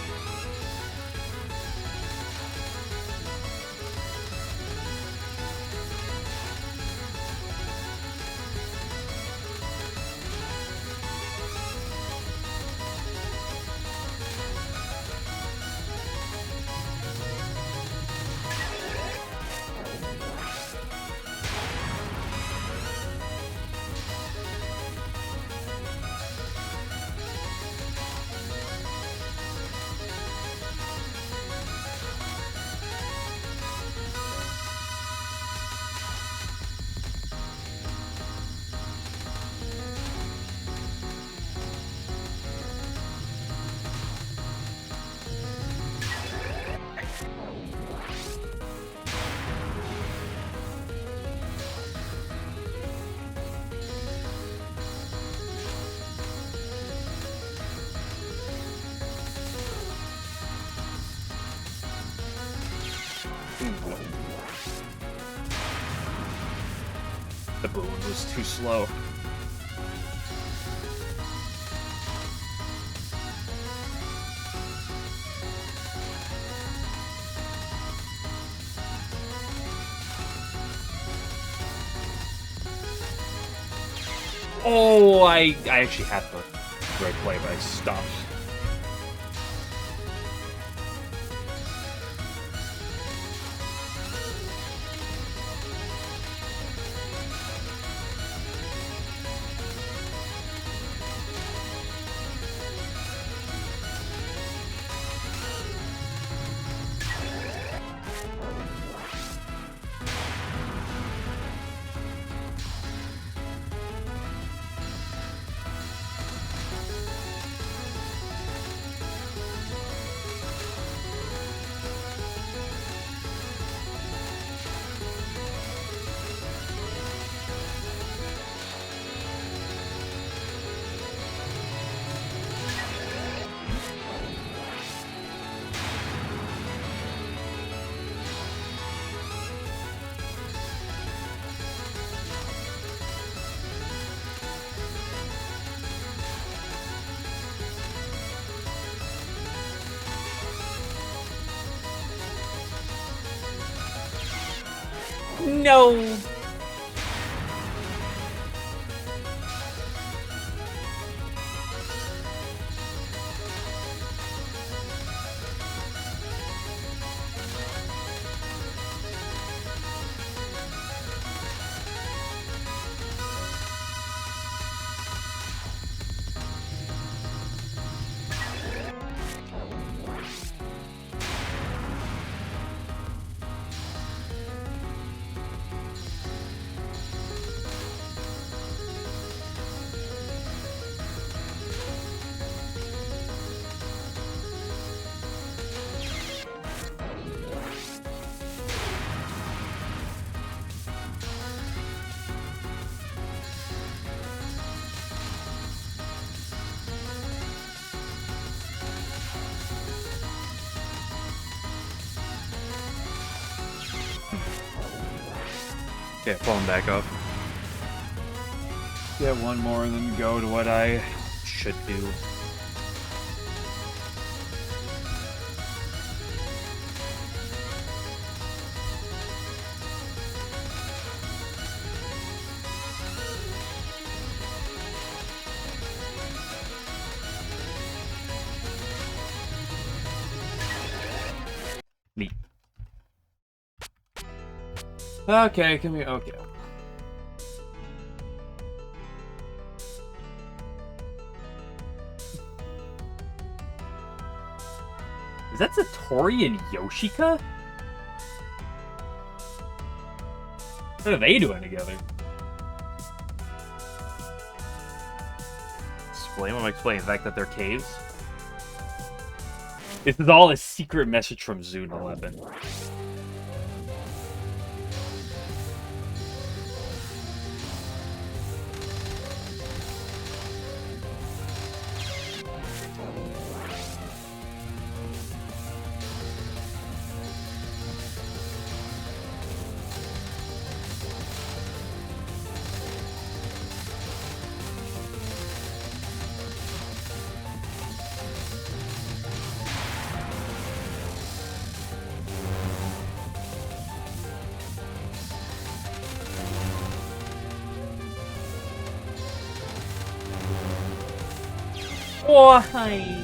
The boon was too slow. Oh, I actually had the right play, but I stopped. No. Okay, pulling back up. Get one more and then go to what I should do. Neat. Okay, come here. Okay. Is that Satori and Yoshika? What are they doing together? Explain the fact that they're caves. This is all a secret message from Zune 11. Why?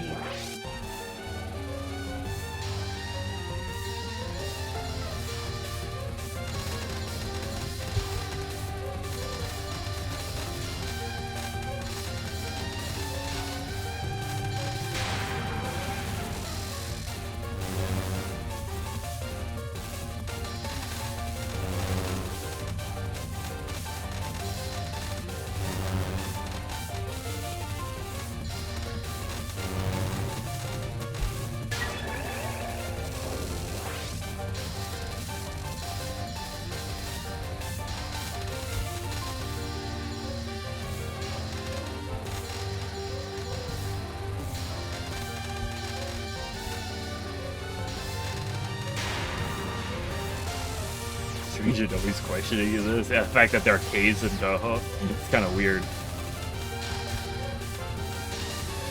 Regent always questioning this. Yeah, the fact that there are caves in Touhou, it's kind of weird.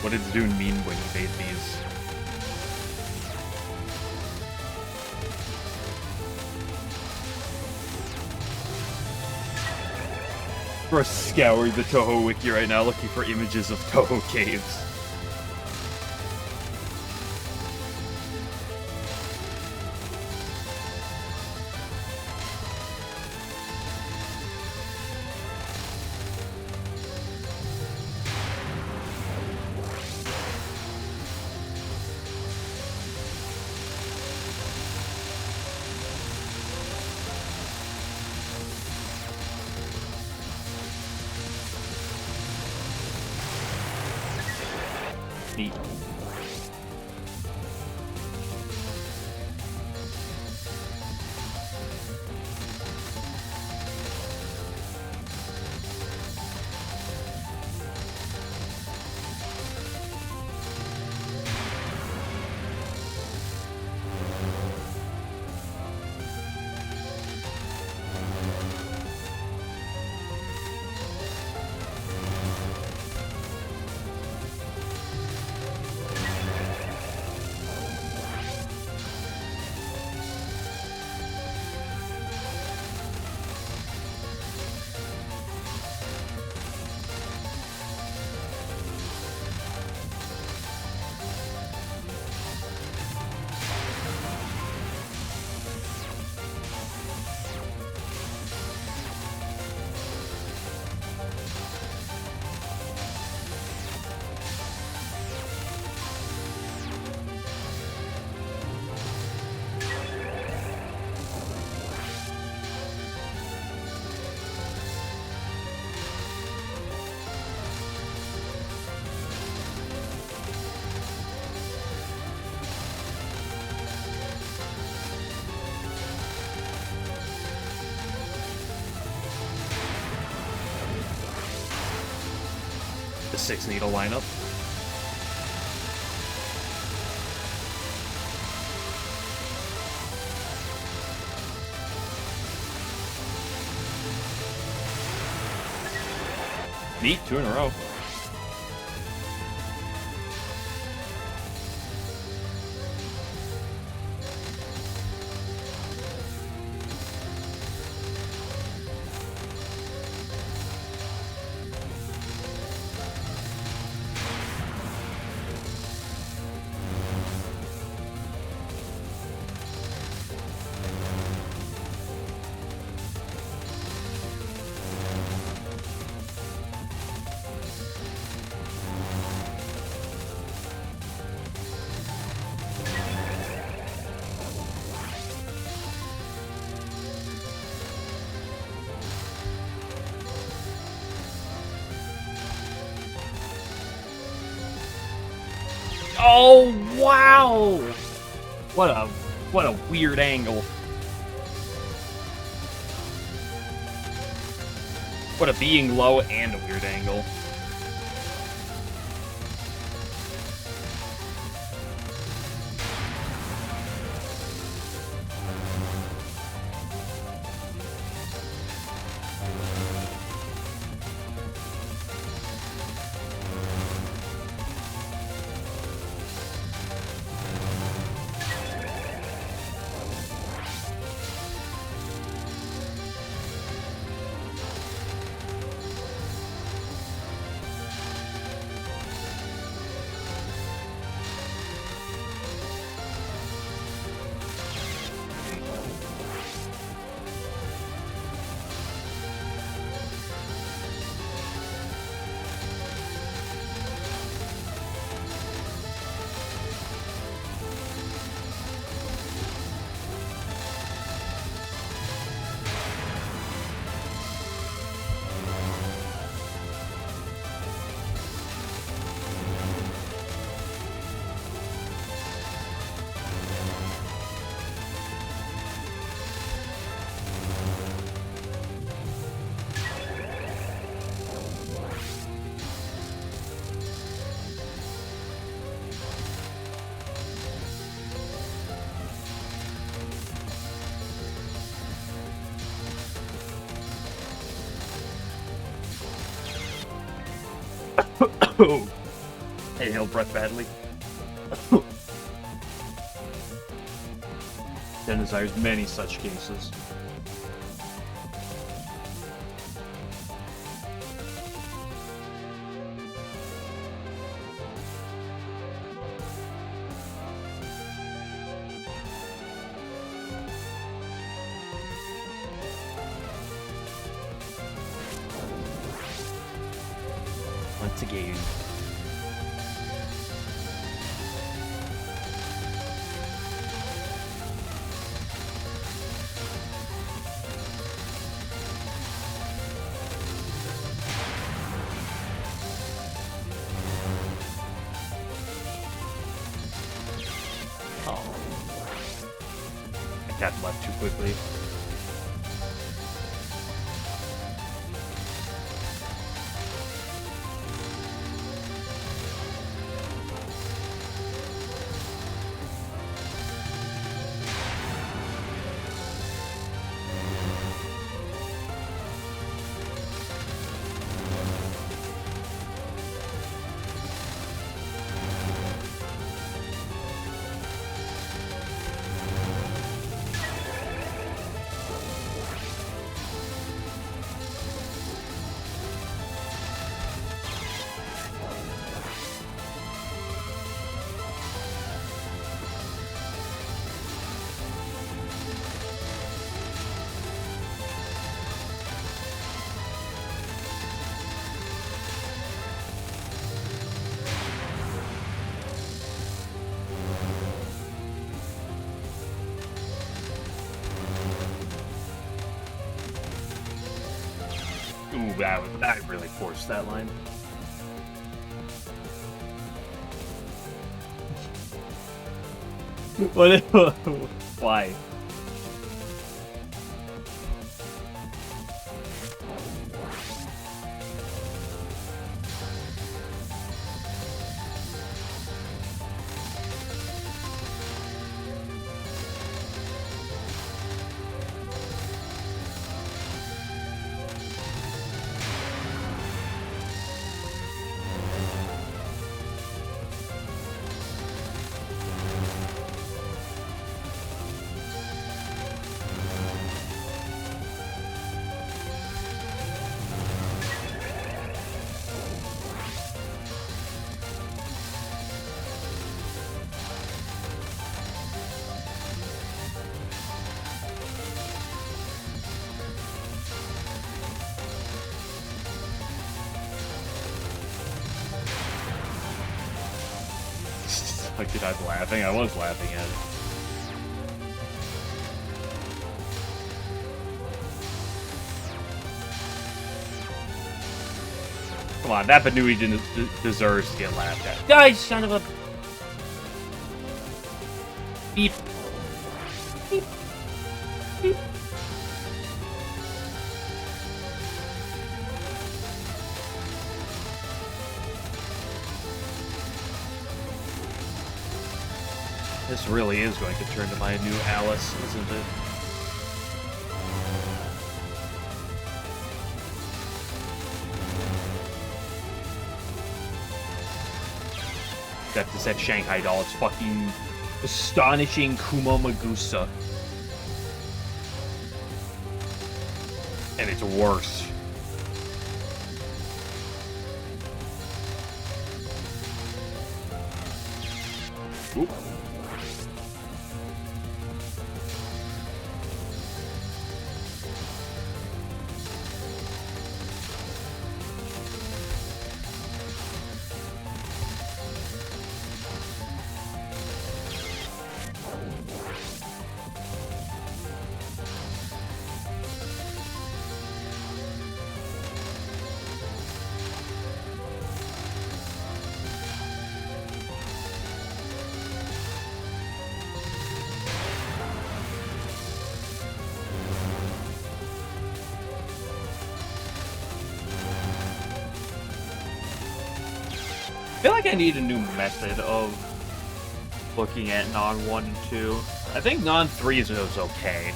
What did Dune mean when he made these? We're scouring the Touhou wiki right now, looking for images of Touhou caves. Neat. The 6-needle lineup. Neat, 2 in a row. Oh, wow! What a weird angle. What a being low and a weird angle. Oh, I inhaled breath badly. Den desires many such cases. Once again. Oh. I got left too quickly. Ooh, that really forced that line. What? Why? Like, did I was laughing? I was laughing at it. Come on, that Banui deserves to get laughed at. Die, son of a... Beep. Beep. Beep. This really is going to turn to my new Alice, isn't it? Except it's that Shanghai doll. It's fucking astonishing Kuma Magusa. And it's worse. Oop. I feel like I need a new method of looking at Non 1 and 2. I think Non 3 is okay.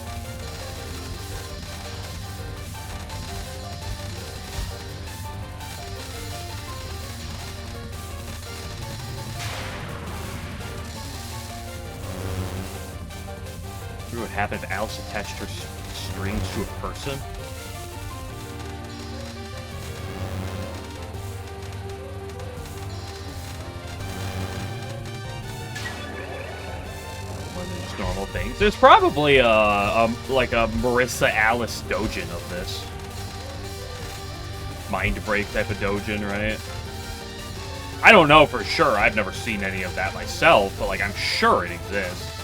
What would happen if Alice attached her strings to a person? More than just normal things. There's probably like a Marissa Alice Dojin of this. Mind break type of Dojin, right? I don't know for sure. I've never seen any of that myself, but like I'm sure it exists.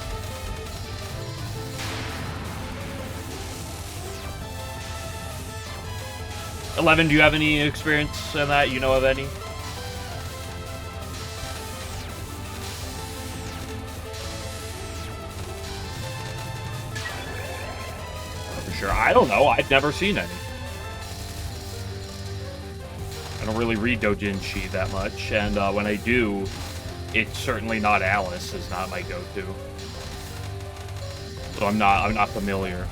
Eleven, do you have any experience in that? You know of any? For sure. I don't know. I've never seen any. I don't really read doujinshi that much, and when I do, it's certainly not Alice. Is not my go-to. So I'm not familiar.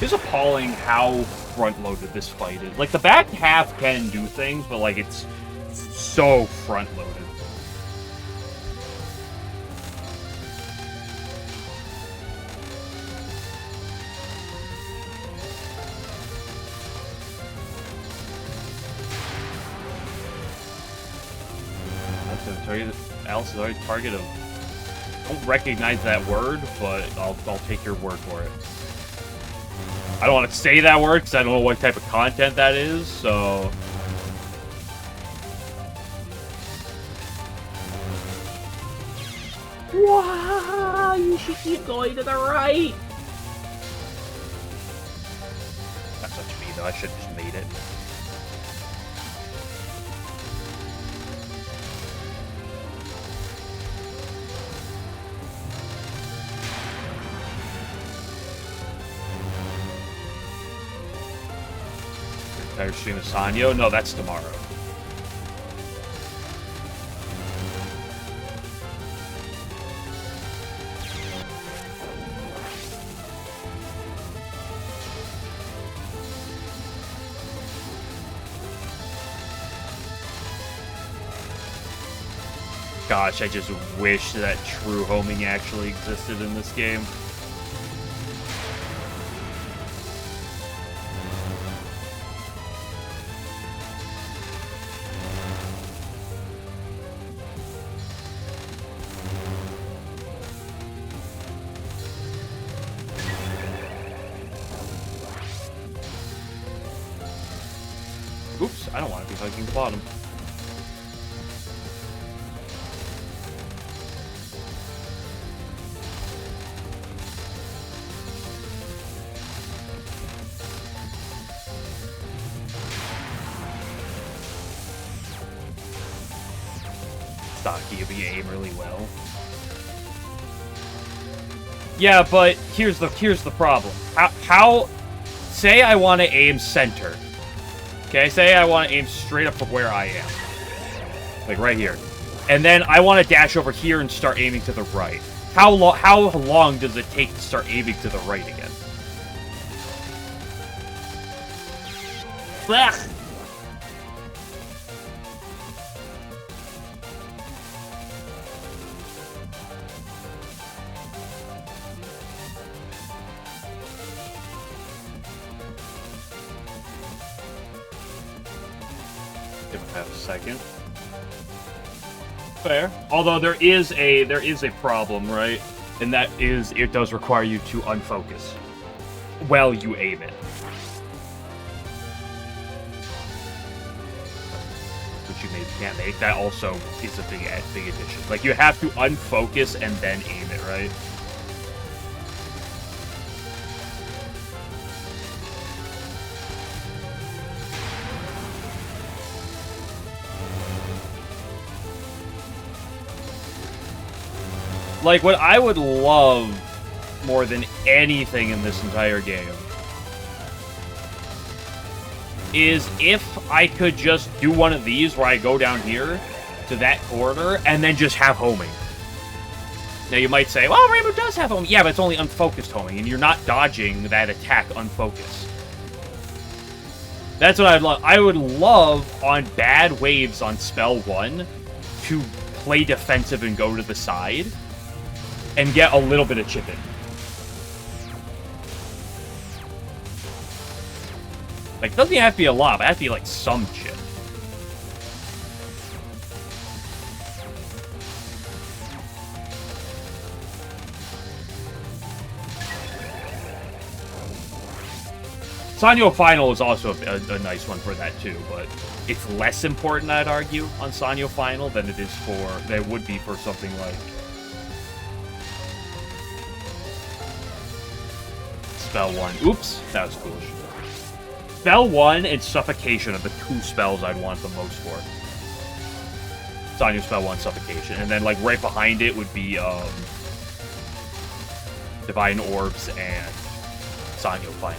It's appalling how front-loaded this fight is. Like, the back half can do things, but, like, it's so front-loaded. Alice is always target of... I don't recognize that word, but I'll take your word for it. I don't want to say that word because I don't know what type of content that is, so... Wow, you should keep going to the right! That's such me, though. I should have just made it. Entire stream of Sanyo? No, that's tomorrow. Gosh, I just wish that true homing actually existed in this game. Oops, I don't want to be hugging the bottom. Stocky if you aim really well. Yeah, but here's the problem. How say I want to aim center. Okay, say I want to aim straight up from where I am. Like right here. And then I want to dash over here and start aiming to the right. How long does it take to start aiming to the right again? Blech! Second. Fair. Although there is a problem, right? And that is it does require you to unfocus while you aim it. Which you maybe can't make. That also is a big addition. Like you have to unfocus and then aim it, right? Like, what I would love more than anything in this entire game is if I could just do one of these where I go down here to that corner and then just have homing. Now, you might say, well, Rainbow does have homing. Yeah, but it's only unfocused homing, and you're not dodging that attack unfocused. That's what I'd love. I would love, on bad waves on spell 1, to play defensive and go to the side, and get a little bit of chip in. Like, it doesn't even have to be a lot, but it has to be, like, some chip. Sanyo Final is also a nice one for that, too, but it's less important, I'd argue, on Sanyo Final than it is for... than it would be for something like... Spell 1. Oops, that was foolish. Spell 1 and Suffocation are the 2 spells I'd want the most for. Sanyo Spell 1, Suffocation. And then, like, right behind it would be, Divine Orbs and Sanyo Final.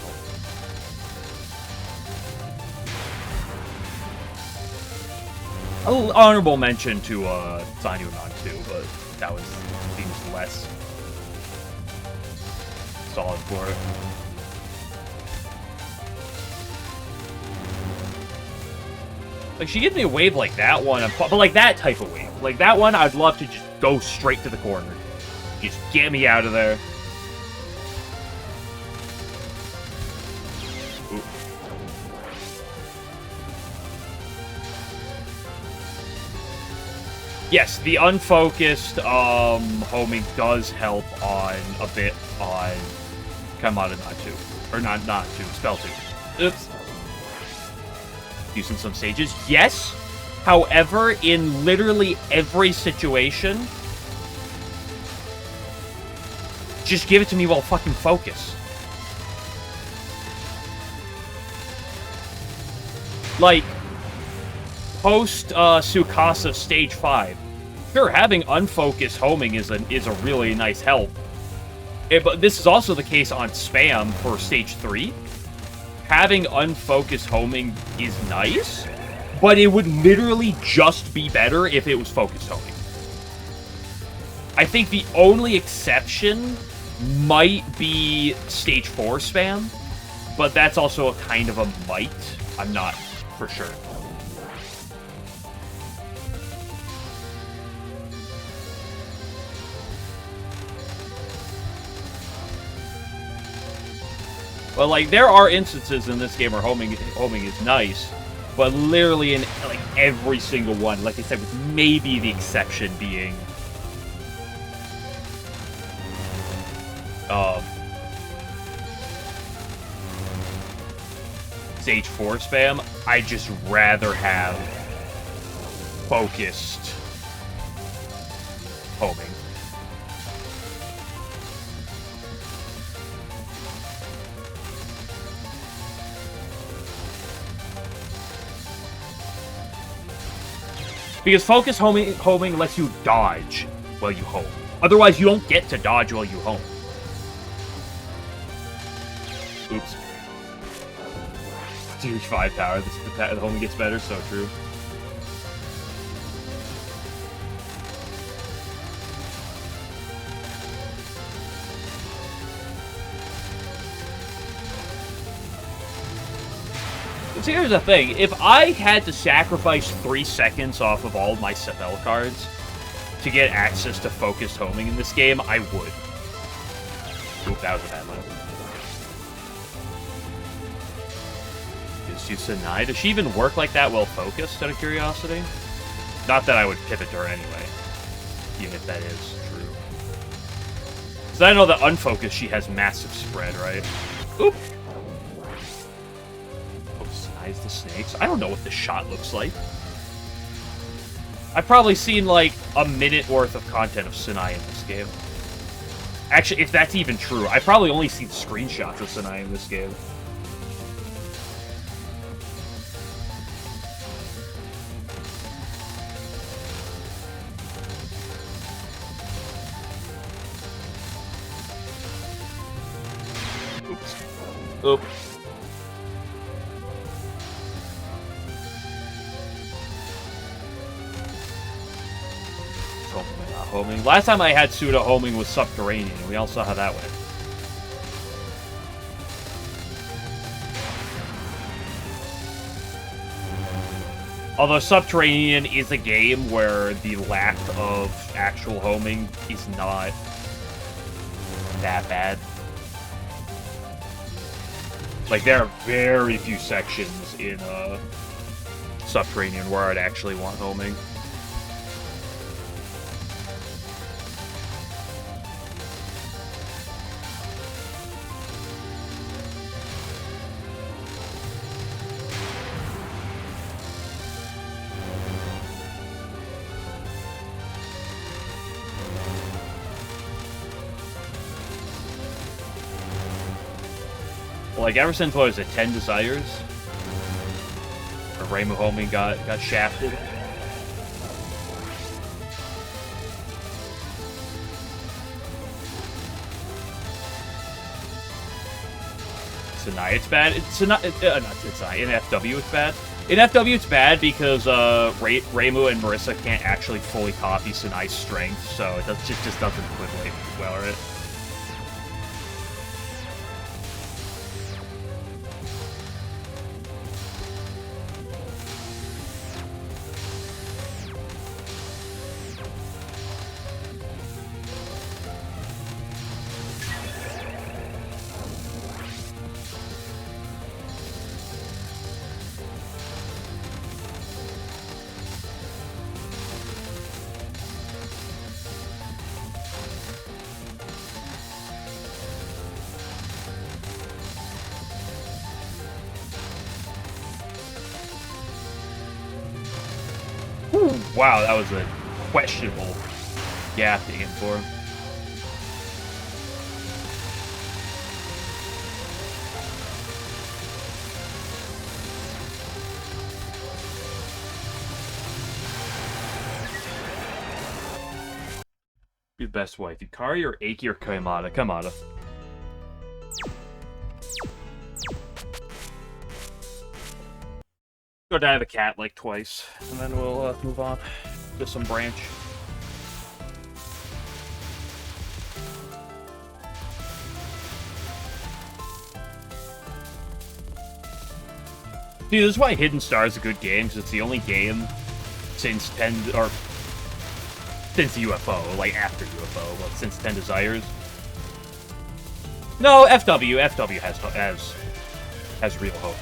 Honorable mention to Sanyo Non 2, but that was seems less solid for it. Like, she gives me a wave like that one, but like that type of wave. Like that one, I'd love to just go straight to the corner. Just get me out of there. Yes, the unfocused homing does help on a bit on Kamada Not 2. Or not 2, Spell 2. Oops. Using some sages. Yes. However, in literally every situation, just give it to me while fucking focus. Like, post Tsukasa Stage 5. Sure, having unfocused homing is a really nice help. But this is also the case on spam for Stage 3. Having unfocused homing is nice, but it would literally just be better if it was focused homing. I think the only exception might be Stage 4 spam, but that's also a kind of a might. I'm not for sure. But, like, there are instances in this game where homing is nice, but literally in, like, every single one, like I said, with maybe the exception being... Stage 4 spam, I'd just rather have focused homing. Because focus homing lets you dodge while you home. Otherwise, you don't get to dodge while you home. Oops. Series 5 tower. The homing gets better, so true. So here's the thing, if I had to sacrifice 3 seconds off of all of my spell cards to get access to focused homing in this game, I would. Oop, that was a bad one. Is Sanai? Does she even work like that well focused, out of curiosity? Not that I would pivot to her anyway, even if that is true. Because I know that unfocused, she has massive spread, right? Oop! The snakes. I don't know what this shot looks like. I've probably seen like a minute worth of content of Sinai in this game. Actually, if that's even true, I've probably only seen screenshots of Sinai in this game. Oops. Oops. homing or not homing. Last time I had pseudo homing was Subterranean, and we all saw how that went. Although Subterranean is a game where the lack of actual homing is not that bad. Like, there are very few sections in Subterranean where I'd actually want homing. Like, ever since, what was it, 10 Desires? Or Reimu homing got shafted. Tonight it's bad. Not Tonight. In FW it's bad. In FW it's bad because Reimu and Marissa can't actually fully copy Sanai's strength, so it just doesn't equivalent well, right? Wow, that was a questionable gap to get for him. Be the best wife. Yukari or Eiki or Kamada? Kamada. Go die the cat like twice, and then we'll move on to some branch. See, this is why Hidden Star is a good game, because it's the only game since since UFO, like after UFO, but since 10 Desires. No, FW has real hope.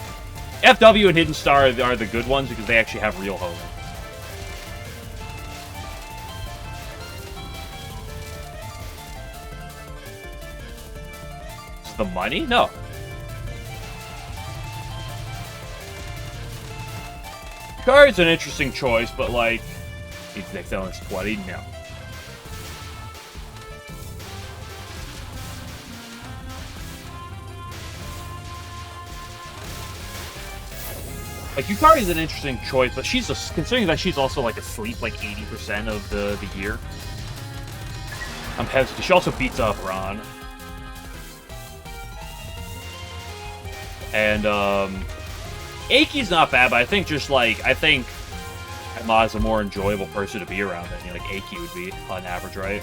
FW and Hidden Star are the good ones because they actually have real homing. Is the money? No. Card's an interesting choice, but like, it's next on 20? No. Like, Yukari's an interesting choice, but she's considering that she's also like asleep like 80% of the year. I'm hesitant. She also beats up Ron. And Eiki's not bad, but I think Emma is a more enjoyable person to be around than like Eiki would be on average, right?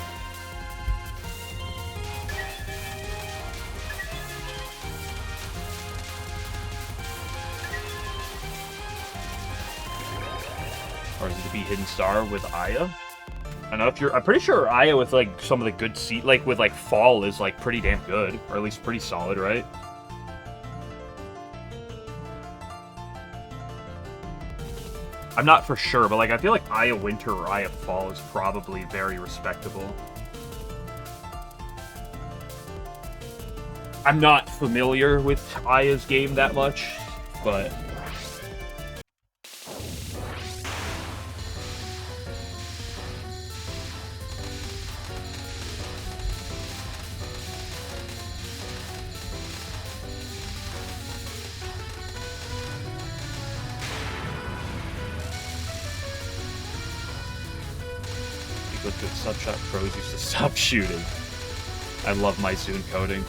Or is it to be Hidden Star with Aya? I don't know if I'm pretty sure Aya with like some of the good like with like Fall is like pretty damn good, or at least pretty solid, right? I'm not for sure, but like I feel like Aya Winter or Aya Fall is probably very respectable. I'm not familiar with Aya's game that much, but Subshot pros used to stop shooting. I love my Zune coding.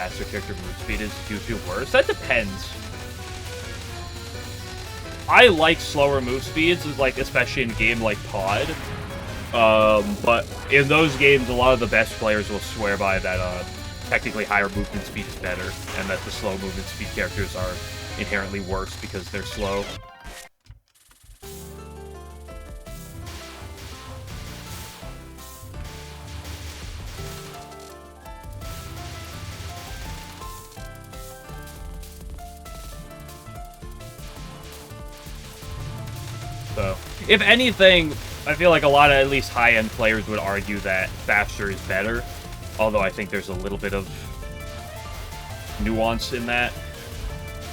faster character move speed is, do you feel worse? That depends. I like slower move speeds, like especially in a game like Pod. But in those games, a lot of the best players will swear by that technically higher movement speed is better, and that the slow movement speed characters are inherently worse because they're slow. So, if anything, I feel like a lot of at least high-end players would argue that faster is better. Although I think there's a little bit of nuance in that.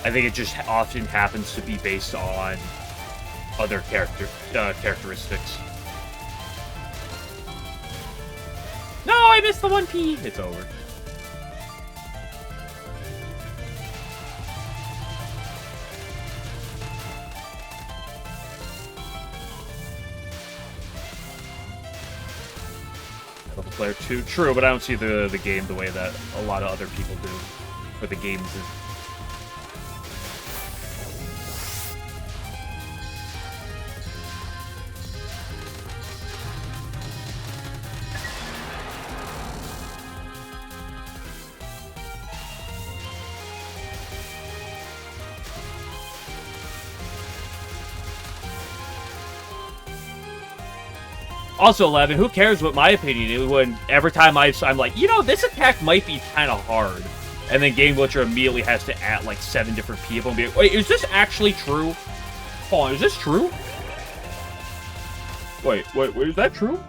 I think it just often happens to be based on other characteristics. No, I missed the 1P! It's over. Player 2. True, but I don't see the game the way that a lot of other people do. Or the games is. Also, 11, who cares what my opinion is when every time I'm like, you know, this attack might be kind of hard. And then Game Glitcher immediately has to add like 7 different people and be like, wait, is this actually true? Hold on, is this true? Wait, is that true?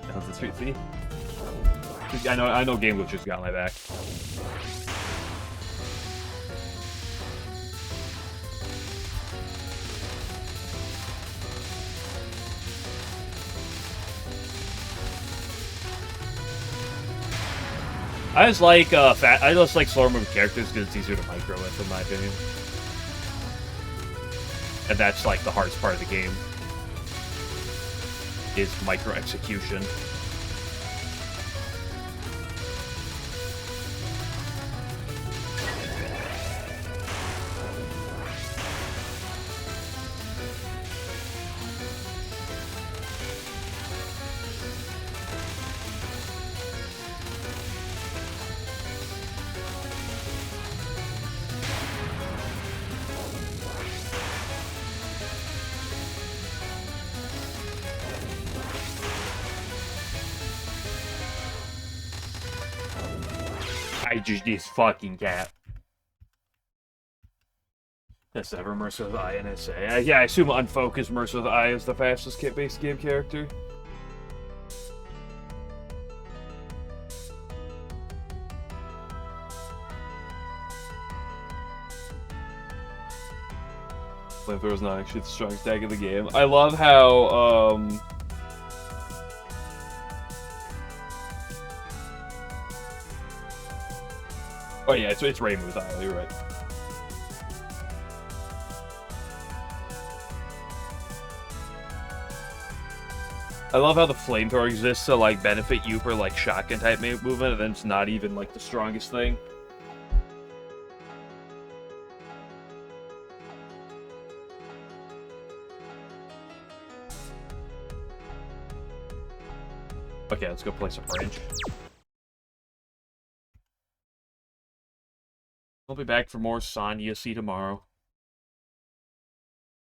That's the sweet see. I know Game Glitcher's got my back. I just like slower moving characters because it's easier to micro with, in my opinion. And that's like the hardest part of the game is micro execution. This fucking cat. That's ever Mercer with Eye NSA. Yeah, I assume Unfocused Mercer with Eye is the fastest kit-based game character. Flamethrower's not actually the strongest tag in the game. I love how, oh yeah, it's Rainbow with Eye, you're right. I love how the flamethrower exists to like benefit you for like shotgun type movement, and then it's not even like the strongest thing. Okay, let's go play some range. I'll be back for more Sonya. See you tomorrow.